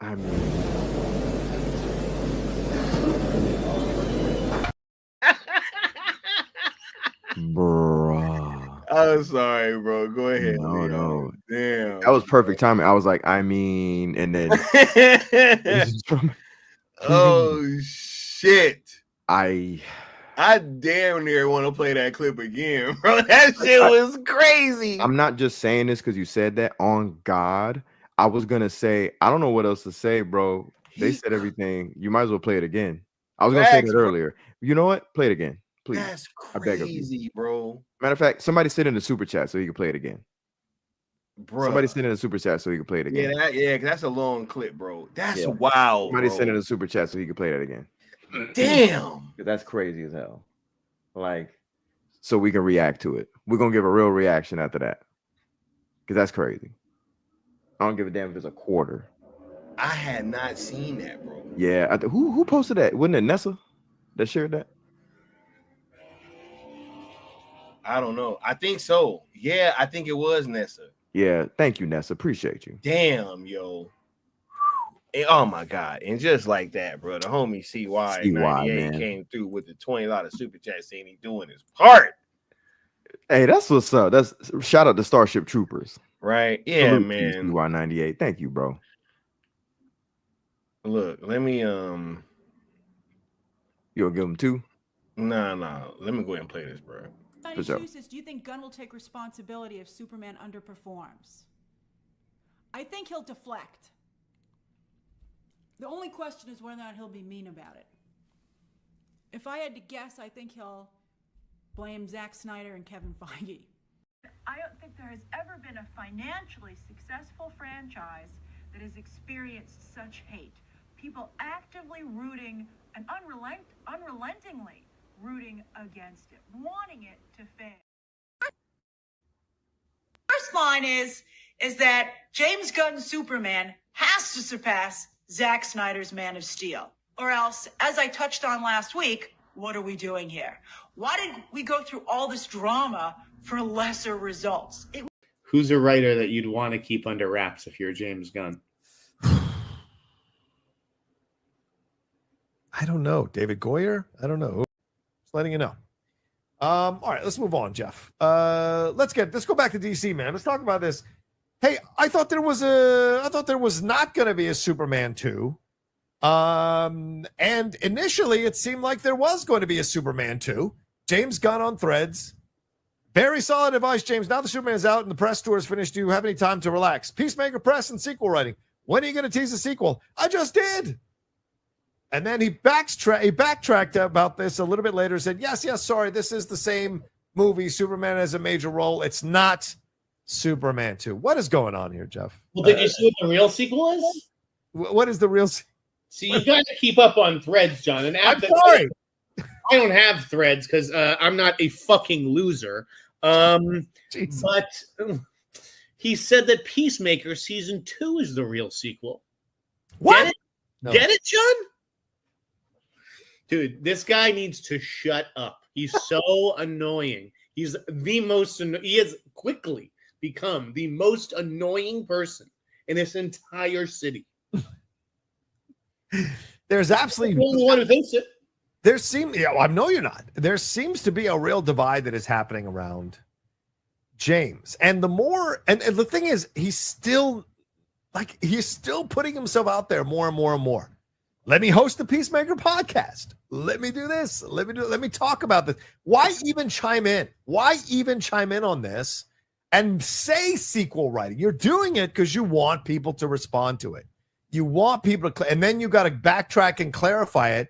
I mean, bruh. I'm sorry, bro. Go ahead. No. Damn. That was perfect timing. I was like, I mean, and then oh shit. I damn near want to play that clip again, bro. That shit was crazy. I'm not just saying this because you said that. On God, I was gonna say, I don't know what else to say, bro. They said everything. You might as well play it again. I was gonna say that earlier. You know what? Play it again, please. That's I beg of you. crazy, bro. Matter of fact, somebody sit in the super chat so you can play it again. Bro. Somebody sit in the super chat so you can play it again. Yeah, cause that's a long clip, bro. That's wild. Somebody sit in the super chat so you can play that again. Damn. That's crazy as hell. Like, so we can react to it. We're gonna give a real reaction after that. Because that's crazy. I don't give a damn if it's a quarter. I had not seen that, bro. Yeah. Who posted that? Wasn't it Nessa that shared that? I don't know. I think so. Yeah, I think it was Nessa. Yeah. Thank you, Nessa. Appreciate you. Damn, yo. And, oh my God. And just like that, bro, the homie CY98 came through with the $20 super chat saying he doing his part. Hey, that's what's up. That's shout out to Starship Troopers. Right. Yeah, salute man. CY98. Thank you, bro. Look, let me you'll give him 2? No. Let me go ahead and play this, bro. For sure. Do you think Gunn will take responsibility if Superman underperforms? I think he'll deflect. The only question is whether or not he'll be mean about it. If I had to guess, I think he'll blame Zack Snyder and Kevin Feige. I don't think there has ever been a financially successful franchise that has experienced such hate. People actively rooting and unrelentingly rooting against it, wanting it to fail. First line is that James Gunn's Superman has to surpass Zack Snyder's Man of Steel. Or else, as I touched on last week, what are we doing here? Why did we go through all this drama for lesser results? Who's a writer that you'd want to keep under wraps if you're James Gunn? I don't know. David Goyer? I don't know. Just letting you know. All right, let's move on, Jeff. Let's go back to DC, man. Let's talk about this. Hey, I thought there was not going to be a Superman 2. And initially it seemed like there was going to be a Superman 2. James Gunn on Threads. Very solid advice, James. Now the Superman is out and the press tour is finished. Do you have any time to relax? Peacemaker press and sequel writing. When are you going to tease the sequel? I just did. And then he backtracked about this a little bit later, said, yes, sorry, this is the same movie. Superman has a major role. It's not Superman 2. What is going on here, Jeff? Well, did you see what the real sequel is? What is the real sequel? See, you got to keep up on Threads, John. And I'm sorry. I don't have Threads because I'm not a fucking loser. But he said that Peacemaker Season 2 is the real sequel. What? Get it? No. Get it, John? Dude, this guy needs to shut up. He's so annoying. He's the most. He has quickly become the most annoying person in this entire city. There's absolutely the only one who thinks it. I know you're not. There seems to be a real divide that is happening around James, and and the thing is, he's still putting himself out there more and more and more. Let me host the Peacemaker podcast. Let me do this. Let me talk about this. Why even chime in? Why even chime in on this and say sequel writing? You're doing it because you want people to respond to it. You want people to, and then you got to backtrack and clarify it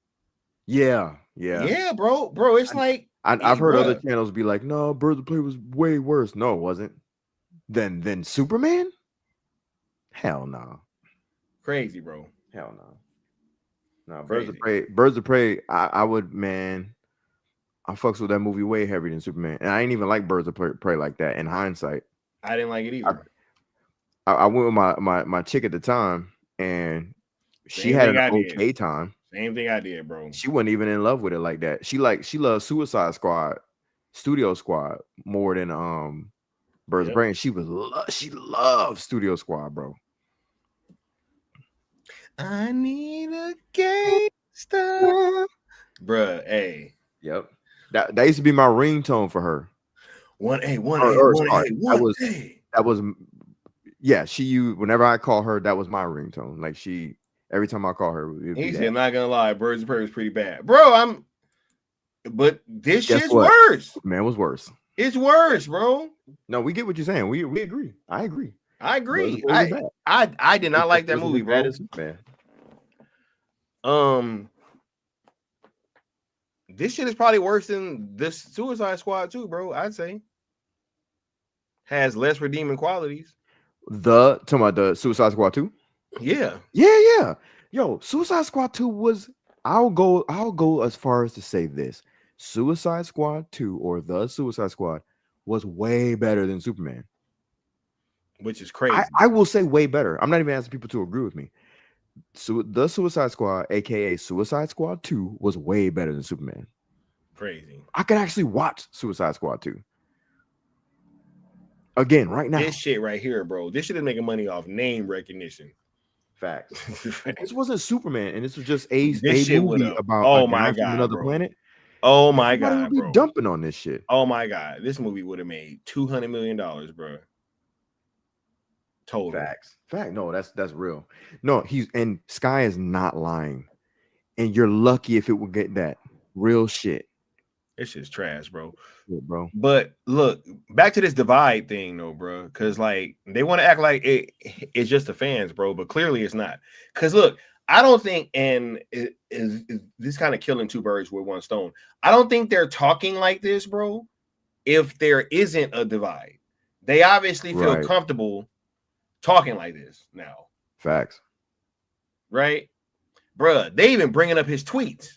Yeah. Yeah, bro. It's like I've heard other channels be like, no, Birds of Prey was way worse. No, it wasn't. Than Superman? Hell no. Crazy, bro. Hell no. No, Birds of Prey, I would, man. I fucks with that movie way heavier than Superman. And I ain't even like Birds of Prey like that in hindsight. I didn't like it either. I went with my chick at the time, and she had an okay time. Same thing I did, bro. She wasn't even in love with it like that. She loved Suicide Squad, Studio Squad more than Birds of Prey. And she loved Studio Squad, bro. I need a gangster, bruh. Hey, yep. That used to be my ringtone for her. That was yeah. She used whenever I call her, that was my ringtone. Like every time I call her, he said, "I'm not gonna lie, Birds of Prey was pretty bad, bro." But this shit's worse. Man, it was worse. It's worse, bro. No, we get what you're saying. We agree. I agree. I did not like that movie, bro. Man. This shit is probably worse than this Suicide Squad too, bro. I'd say has less redeeming qualities. Talking about the Suicide Squad 2? Yeah. Yo, Suicide Squad 2 was. I'll go as far as to say this: Suicide Squad 2 or the Suicide Squad was way better than Superman. Which is crazy. I will say way better. I'm not even asking people to agree with me. So the Suicide Squad, aka Suicide Squad 2, was way better than Superman. Crazy. I could actually watch Suicide Squad 2 again right now. This shit right here, bro. This shit is making money off name recognition. Facts. This wasn't Superman, and this was just a movie about from another planet. Oh my god, bro! Dumping on this shit. Oh my god, this movie would have made $200 million, bro. Total. Fact. No, that's real. No, and Sky is not lying, and you're lucky if it will get that real shit. It's just trash, bro. Bro. But look, back to this divide thing, though, bro. Because like they want to act like it's just the fans, bro. But clearly it's not. Because look, I don't think, and this kind of killing two birds with one stone. I don't think they're talking like this, bro. If there isn't a divide, they obviously feel comfortable talking like this now. Facts. Right, bruh. They even bringing up his tweets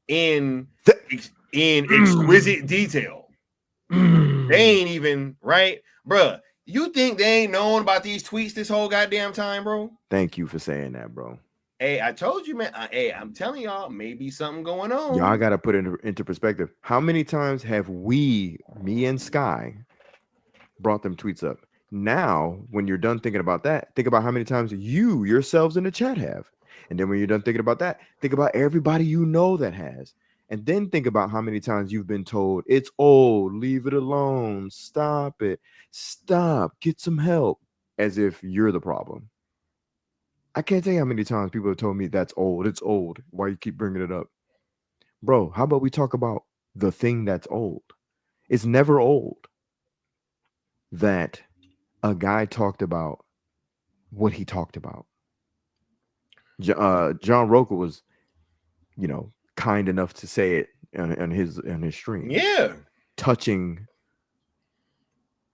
in exquisite detail. They ain't even right, bruh. You think they ain't known about these tweets this whole goddamn time, bro? Thank you for saying that, bro. Hey, I told you, man. Hey, I'm telling y'all, maybe something going on. Y'all got to put it into perspective. How many times have me and Sky, brought them tweets up? Now, when you're done thinking about that, think about how many times you yourselves in the chat have. And then when you're done thinking about that, think about everybody you know that has. And then think about how many times you've been told, it's old, leave it alone, stop it, stop, get some help, as if you're the problem. I can't tell you how many times people have told me that's old, it's old. Why you keep bringing it up? Bro, how about we talk about the thing that's old? It's never old that a guy talked about what he talked about. John Roca was, kind enough to say it on his stream. Yeah. Touching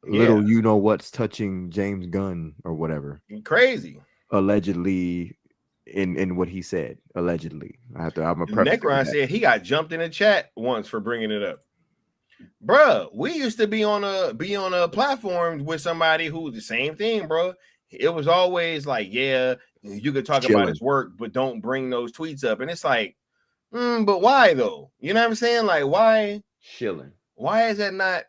little what's touching James Gunn or whatever. Crazy. Allegedly in what he said. Allegedly. I'm a Necron said he got jumped in the chat once for bringing it up. Bruh, we used to be on a platform with somebody who the same thing, bro. It was always like, yeah, you could talk about his work, but don't bring those tweets up. And it's like, but why though? You know what I'm saying? Like, why? Chilling. Why is that not,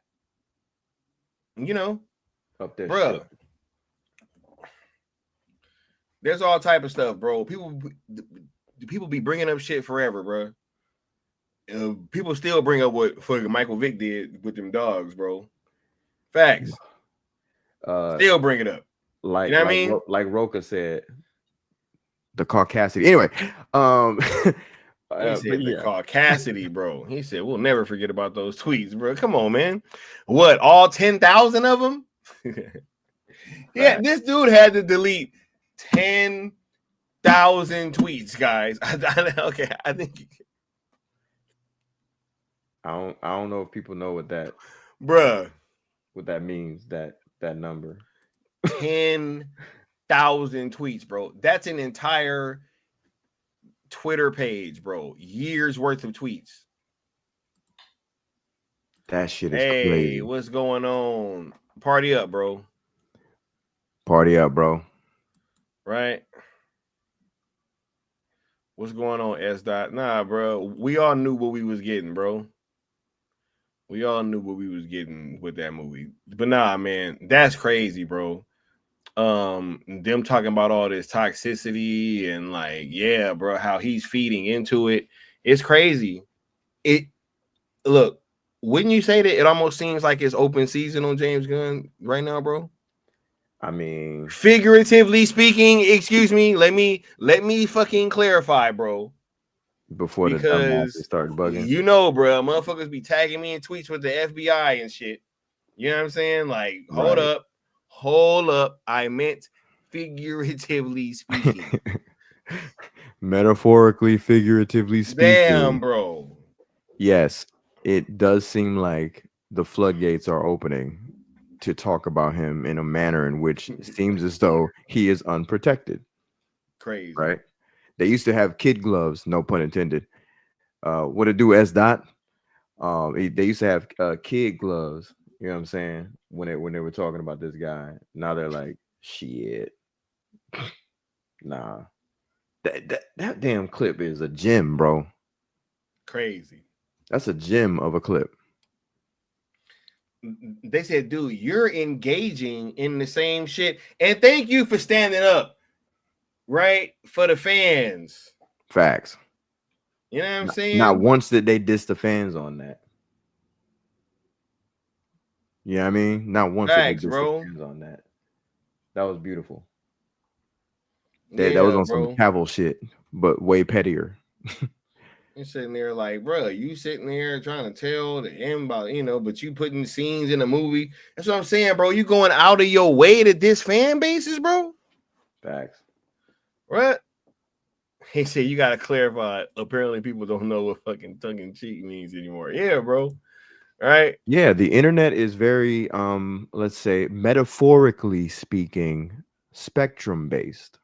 up there, bro? There's all type of stuff, bro. People be bringing up shit forever, bro. People still bring up what fucking Michael Vick did with them dogs, bro. Facts. Still bring it up. Like, you know what I mean? Like Roca said, the Caucasity. Anyway, he said the Caucasity, bro. He said we'll never forget about those tweets, bro. Come on, man. What? All 10,000 of them? Yeah, this dude had to delete 10,000 tweets, guys. Okay, I think I don't know if people know what that means, that number. 10,000 tweets, bro. That's an entire Twitter page, bro. Years worth of tweets. That shit is crazy. Hey, what's going on? Party up, bro. Party up, bro. Right? What's going on, S. Dot? Nah, bro. We all knew what we was getting, bro. We all knew what we was getting with that movie. But nah, man, that's crazy, bro. Them talking about all this toxicity and like, yeah, bro, how he's feeding into it. It's crazy. Look, wouldn't you say that it almost seems like it's open season on James Gunn right now, bro? I mean, figuratively speaking, excuse me, let me fucking clarify, bro. Before the dumbasses start bugging. You know, bro, motherfuckers be tagging me in tweets with the FBI and shit. You know what I'm saying? Like, hold up. I meant figuratively speaking. Metaphorically, figuratively speaking. Damn, bro. Yes, it does seem like the floodgates are opening to talk about him in a manner in which it seems as though he is unprotected. Crazy. Right? They used to have kid gloves, no pun intended. What it do, S. Dot? They used to have kid gloves, you know what I'm saying? When they were talking about this guy. Now they're like, shit. Nah. That damn clip is a gem, bro. Crazy. That's a gem of a clip. They said, dude, you're engaging in the same shit. And thank you for standing up, right? For the fans. Facts. You know what I'm saying? Not once did they diss the fans on that. You know what I mean? Not once did they diss the fans on that. That was beautiful. That was on some Cavill shit, but way pettier. You're sitting there like, bro, you sitting there trying to tell the end about, but you putting scenes in a movie. That's what I'm saying, bro. You going out of your way to diss fan bases, bro? Facts. What? He said you gotta clarify. Apparently, people don't know what fucking tongue in cheek means anymore. Yeah, bro. Right? Yeah, the internet is very, let's say, metaphorically speaking, spectrum based.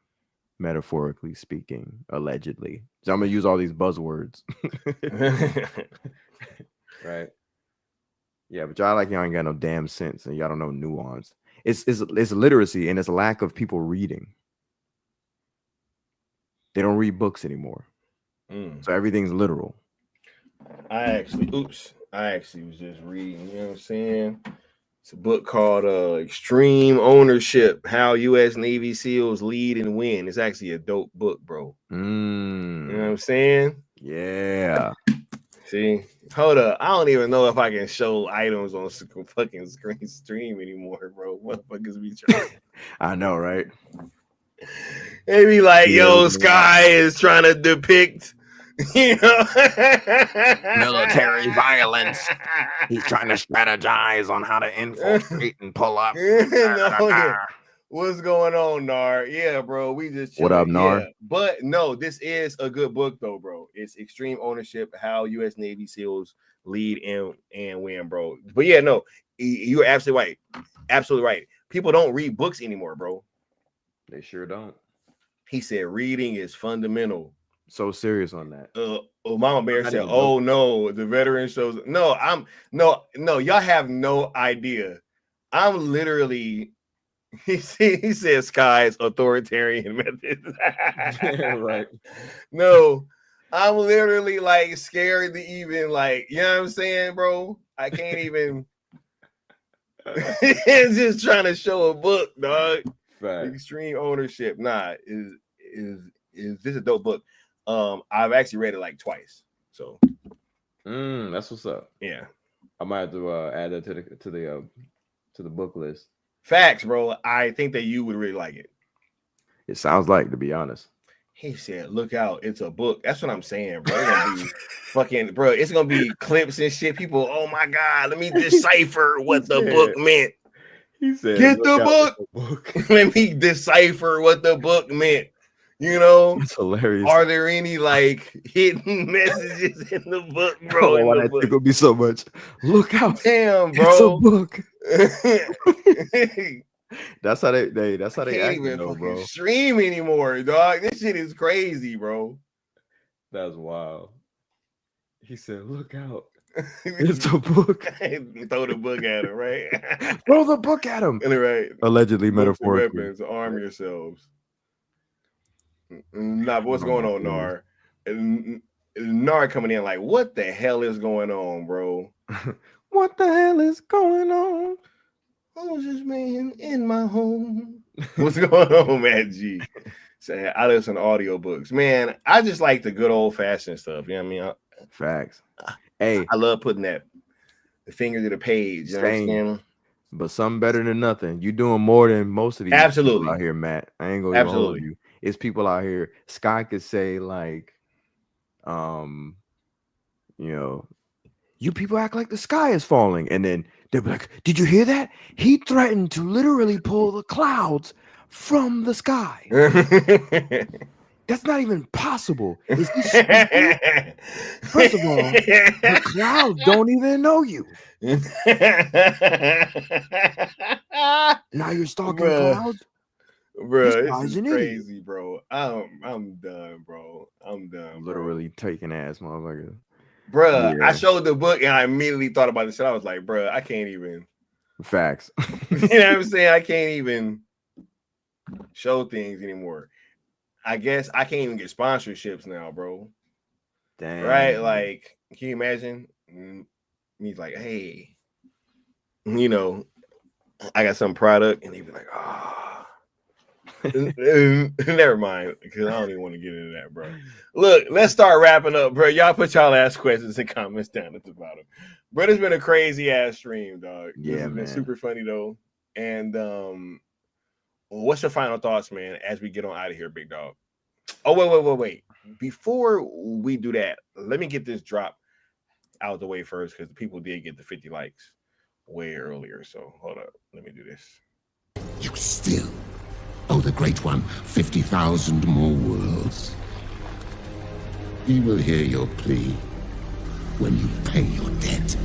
Metaphorically speaking, allegedly. So I'm gonna use all these buzzwords. Right? Yeah, but y'all ain't got no damn sense and y'all don't know nuance. It's literacy and it's a lack of people reading. They don't read books anymore. So everything's literal. I actually was just reading, you know what I'm saying? It's a book called Extreme Ownership, How U.S. Navy SEALs Lead and Win. It's actually a dope book, bro. You know what I'm saying? Yeah. See? Hold up. I don't even know if I can show items on fucking screen stream anymore, bro. Motherfuckers be trying. I know, right? They be like, yo, Sky is trying to depict, military violence. He's trying to strategize on how to infiltrate and pull up. What's going on, Nar? Yeah, bro. We just chilling. What up, Nar? Yeah. But no, this is a good book, though, bro. It's Extreme Ownership, How U.S. Navy SEALs Lead and Win, bro. But yeah, no, you're absolutely right. Absolutely right. People don't read books anymore, bro. They sure don't. He said reading is fundamental. So serious on that. Mama Bear said, "Oh no, the veteran shows." No, y'all have no idea. I'm literally. He says Sky's authoritarian methods. Right. No, I'm literally like scared to even like, you know what I'm saying, bro? I can't even. Just trying to show a book, dog. Fact. Extreme Ownership. Nah, is this a dope book? I've actually read it like twice. So that's what's up. Yeah. I might have to add that to the book list. Facts, bro. I think that you would really like it. It sounds like, to be honest. He said, look out, it's a book. That's what I'm saying, bro. It's gonna be fucking, bro. It's gonna be clips and shit. People, oh my god, let me decipher what the book meant. He said, get the book. Let me decipher what the book meant. You know, That's hilarious. Are there any like hidden messages in the book, bro? Oh, why that thing gonna be so much? Look out! Damn, It's a bro. book. They That's how they. That's how they can't act, even though, fucking bro. stream anymore, dog. This shit is crazy, bro. That's wild. He said, "Look out! It's a book." Throw the book at him, right? Throw the book at him. Right. Allegedly, Books and metaphorically. weapons. Arm yourselves. Nah, what's going on, Nar? Nar coming in like, what the hell is going on, bro? What the hell is going on? Who's this man in my home? What's going on, Matt G? Say, I listen to audiobooks. Man, I just like the good old fashioned stuff. You know what I mean? Facts. Hey, I love putting the finger to the page. You know what I'm saying? But something better than nothing. You doing more than most of these Absolutely people out here, Matt. I ain't gonna even hold you. It's people out here. Sky could say like, you know, you people act like the sky is falling, and then they'll be like, "Did you hear that? He threatened to literally pull the clouds from the sky." That's not even possible. Is this First of all, the clouds don't even know you. Now you're stalking clouds, bro. This is crazy, bro. I'm done, bro. I'm done. Literally taking ass, motherfucker. Bro, yeah. I showed the book and I immediately thought about this. I was like, bro, I can't even. Facts. You know what I'm saying? I can't even show things anymore. I guess I can't even get sponsorships now, bro. Damn. Right? Like, can you imagine? He's like, hey, you know, I got some product, and they'd be like, never mind, because I don't even want to get into that, bro. Look, let's start wrapping up, bro. Y'all put y'all ass questions and comments down at the bottom. Bro, it's been a crazy ass stream, dog. Yeah, this has been super funny though. And what's your final thoughts, man, as we get on out of here, big dog? Oh, wait. Before we do that, let me get this drop out the way first, because the people did get the 50 likes way earlier. So hold up, let me do this. You still owe the Great One 50,000 more worlds. He will hear your plea when you pay your debt.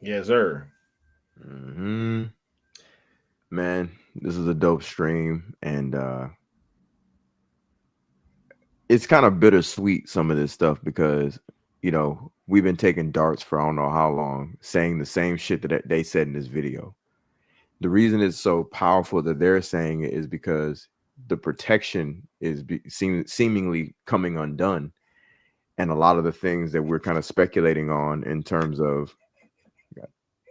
Yes, sir. Man, this is a dope stream, and it's kind of bittersweet, some of this stuff, because, you know, we've been taking darts for I don't know how long, saying the same shit that they said in this video. The reason it's so powerful that they're saying it is because the protection is seemingly coming undone, and a lot of the things that we're kind of speculating on in terms of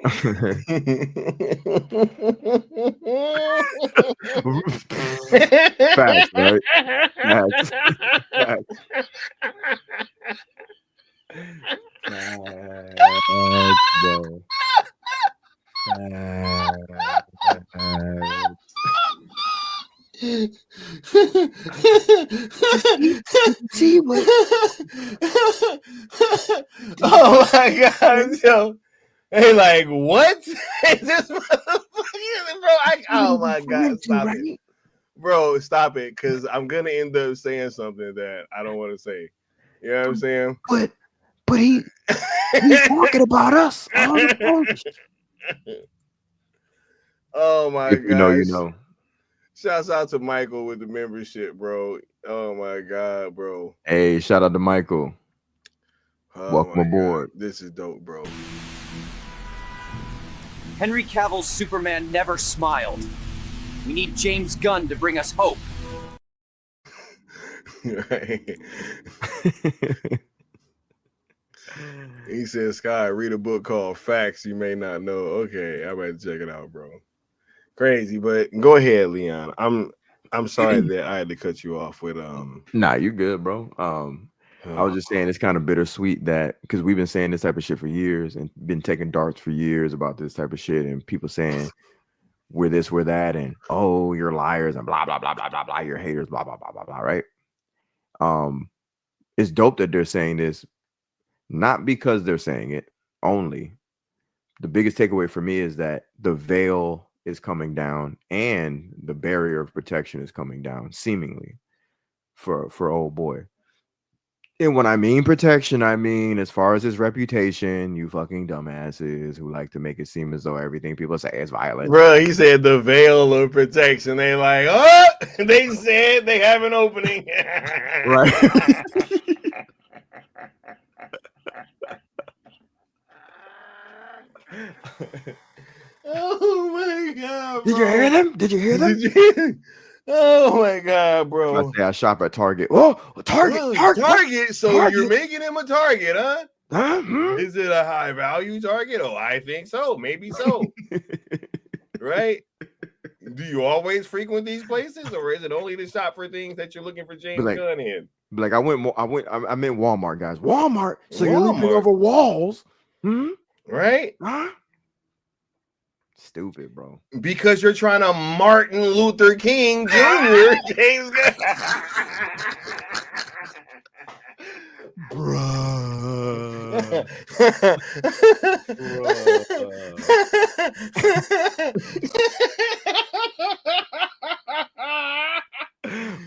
Facts, right? Facts. See what? Oh my god, yo. Hey, like, what? Is this motherfucker, bro? Oh my god, stop it. Bro, stop it, because I'm gonna end up saying something that I don't want to say. You know what I'm saying? But he's talking about us. Oh my god. You know, you know. Shouts out to Michael with the membership, bro. Oh my god, bro. Hey, shout out to Michael. Welcome aboard. God. This is dope, bro. Henry Cavill's Superman never smiled. We need James Gunn to bring us hope. He said, Sky, read a book called Facts You May Not Know. Okay, I better check it out, bro. Crazy, but go ahead, Leon. I'm sorry that I had to cut you off with Nah, you're good, bro. I was just saying it's kind of bittersweet that, because we've been saying this type of shit for years and been taking darts for years about this type of shit, and people saying we're this, we're that, and oh, you're liars and blah blah blah blah blah blah, you're haters, blah blah blah blah blah, right? It's dope that they're saying this, not because they're saying it only, the biggest takeaway for me is that the veil is coming down and the barrier of protection is coming down, seemingly, for old boy. And when I mean protection, I mean as far as his reputation, you fucking dumbasses who like to make it seem as though everything people say is violent. Bro, he said the veil of protection. They like, oh, they said they have an opening. Right. Oh my god, bro. Did you hear them? Did you hear them? Oh my god, bro. I say I shop at Target. Oh, Target, Oh, Target. So Target. you're making him a target, huh? Huh? Is it a high value target? Oh, I think so. Maybe so. Right? Do you always frequent these places, or is it only to shop for things that you're looking for James Gunn in? Like I meant Walmart, guys. Walmart. So you're leaping over walls. Right? Huh? Stupid, bro. Because you're trying to Martin Luther King Jr. James Gunn. Bruh.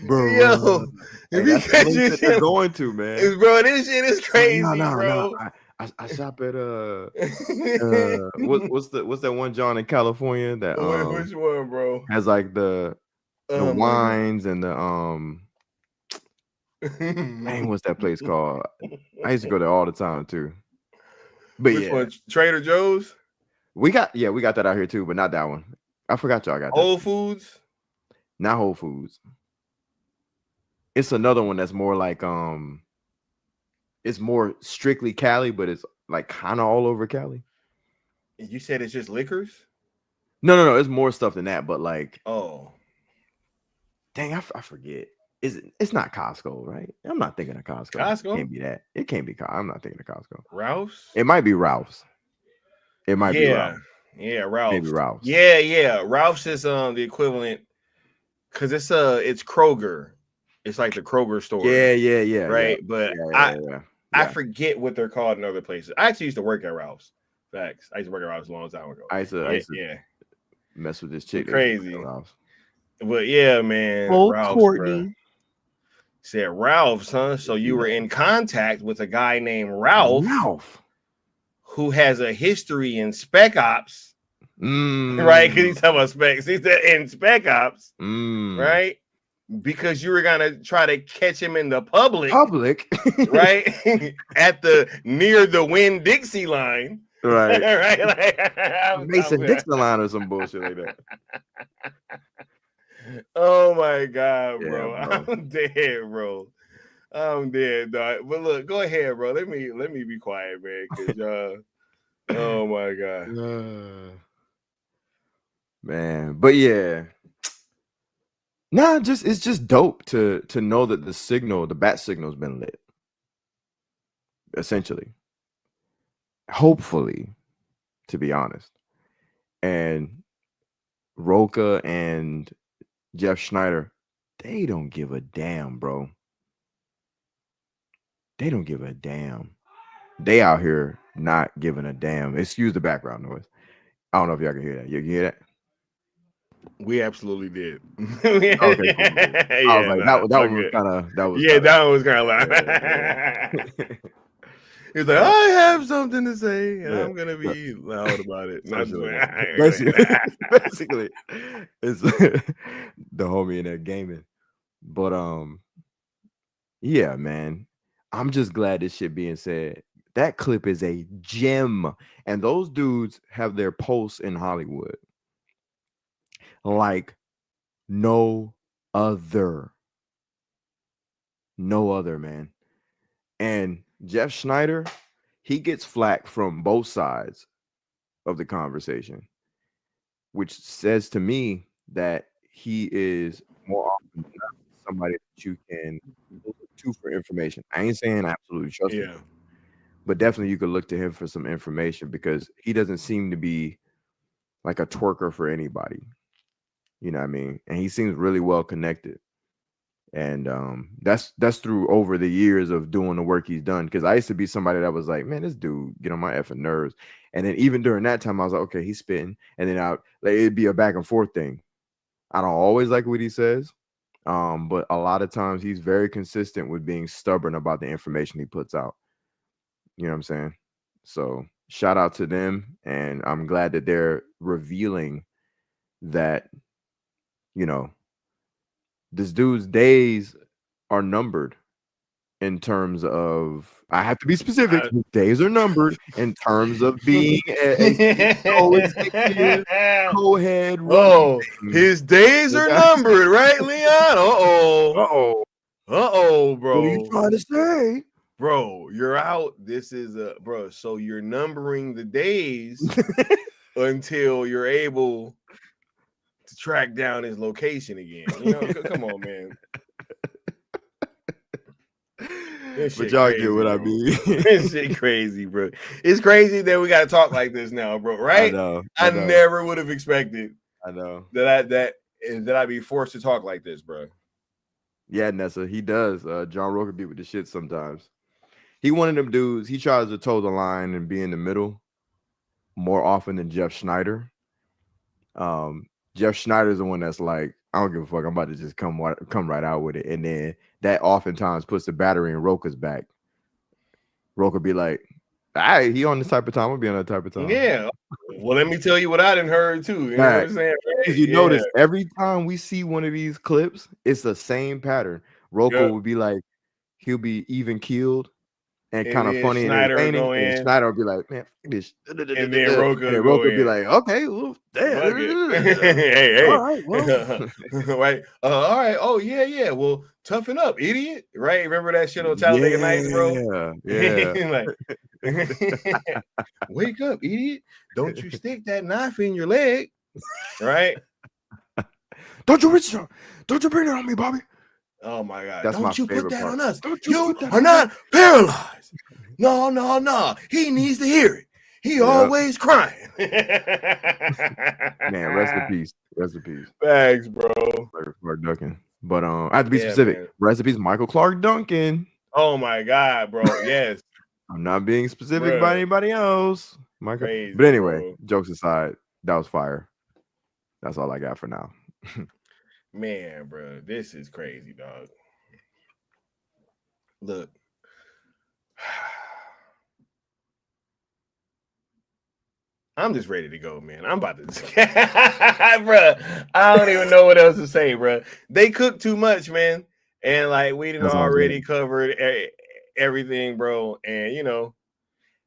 Bro, yo, because they're going to, man. Bro, this shit is crazy, bro. No. I shop at what's that one John in California that which one, bro? has like the wines and the dang, what's that place called? I used to go there all the time too. But which one? Trader Joe's? We got that out here too, but not that one. I forgot y'all got that. Whole Foods? Not Whole Foods. It's another one that's more like it's more strictly Cali, but it's like kind of all over Cali. You said it's just liquors? No, it's more stuff than that, but like, oh, dang, I forget. It's not Costco, right? I'm not thinking of Costco. Costco? It can't be that. It can't be. I'm not thinking of Costco. Ralph's? It might be Ralph's. It might be Ralph's. Yeah, Ralph's. Maybe Ralph's. Yeah. Ralph's is the equivalent because it's Kroger. It's like the Kroger store. Yeah. Right, yeah. but Yeah. I forget what they're called in other places. I actually used to work at Ralph's. Facts. I used to work at Ralph's a long time ago. I used to mess with this chick. Crazy. But yeah, man. Oh, Ralph's, Courtney. bro. Said Ralph's, huh? So you were in contact with a guy named Ralph. Who has a history in Spec Ops. Right? Because he's talking about specs. He said in Spec Ops. Right? Because you were gonna try to catch him in the public, right? At the near the Winn-Dixie line, right? Right, Mason-Dixon line or some bullshit like that. Oh my god, bro. Yeah, bro. I'm dead, bro. I'm dead, dog. But look, go ahead, bro. Let me be quiet, man. Cause oh my god, man. But yeah. Nah, it's just dope to know that the bat signal's been lit. Essentially. Hopefully, to be honest. And Roca and Jeff Schneider, they don't give a damn, bro. They don't give a damn. They out here not giving a damn. Excuse the background noise. I don't know if y'all can hear that. You can hear that? We absolutely did. Okay, cool. That one was kind of loud. He's like, I have something to say, and I'm gonna be loud about it. Basically, it's the homie in there gaming. But yeah, man, I'm just glad this shit being said. That clip is a gem, and those dudes have their posts in Hollywood like no other, man. And Jeff Schneider, he gets flack from both sides of the conversation, which says to me that he is more often than not somebody that you can look to for information. I ain't saying I absolutely trust him, but definitely you could look to him for some information because he doesn't seem to be like a twerker for anybody. You know what I mean? And he seems really well connected. And that's through over the years of doing the work he's done. Because I used to be somebody that was like, man, this dude get on my effing nerves. And then even during that time, I was like, okay, he's spitting, and then it'd be a back and forth thing. I don't always like what he says, but a lot of times he's very consistent with being stubborn about the information he puts out. You know what I'm saying? So shout out to them, and I'm glad that they're revealing that, you know, this dude's days are numbered in terms of, I have to be specific, his days are numbered in terms of being a co-head. Oh, his days are numbered, right, Leon? Uh-oh, bro. What are you trying to say? Bro, you're out. This is bro. So you're numbering the days until you're able to track down his location again. You know, come on, man. But y'all crazy, get what I mean. This shit crazy, bro. It's crazy that we got to talk like this now, bro. Right? I know. Never would have expected. I know that I'd be forced to talk like this, bro. Yeah, Nessa, he does. John Roker be with the shit sometimes. He one of them dudes. He tries to toe the line and be in the middle more often than Jeff Schneider. Jeff Schneider's the one that's like, I don't give a fuck. I'm about to just come right out with it. And then that oftentimes puts the battery in Roker's back. Roker be like, all right, he on this type of time. I'll be on that type of time. Yeah. Well, let me tell you what I done heard too. You know what I'm saying? If you notice, every time we see one of these clips, it's the same pattern. Roker would be like, he'll be even keeled and kind of funny and entertaining. And Snyder will be like, man, this. And then Roker will be like, okay, well, damn. Hey. All right, well. Right. All right. Oh, yeah. Well, toughen up, idiot. Right? Remember that shit on Talladega Nights, bro? Yeah. Like, wake up, idiot. Don't you stick that knife in your leg. Right? Don't you bring it on me, Bobby. Oh my God! That's Don't you put that part. on us? You are not paralyzed. No. He needs to hear it. He always crying. Man, rest in peace. Thanks, bro. Clark Duncan. But I have to be specific. Man. Rest in peace, Michael Clark Duncan. Oh my God, bro. Yes. I'm not being specific about anybody else. Michael. Crazy, but anyway, bro. Jokes aside, that was fire. That's all I got for now. Man, bro, this is crazy, dog. Look. I'm just ready to go, man. I'm about to, bro. I don't even know what else to say, bro. They cook too much, man, and like we didn't already covered everything, bro. And you know,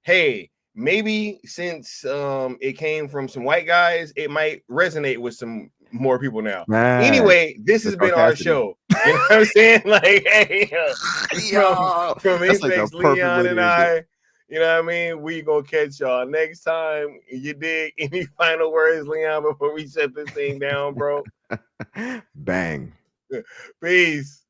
hey, maybe since it came from some white guys, it might resonate with some more people now. Anyway, this has been our show. You know what I'm saying? Like, hey, from Apex, Leon and I. You know what I mean? We gonna catch y'all next time. You dig? Any final words, Leon, before we shut this thing down, bro? Bang. Peace.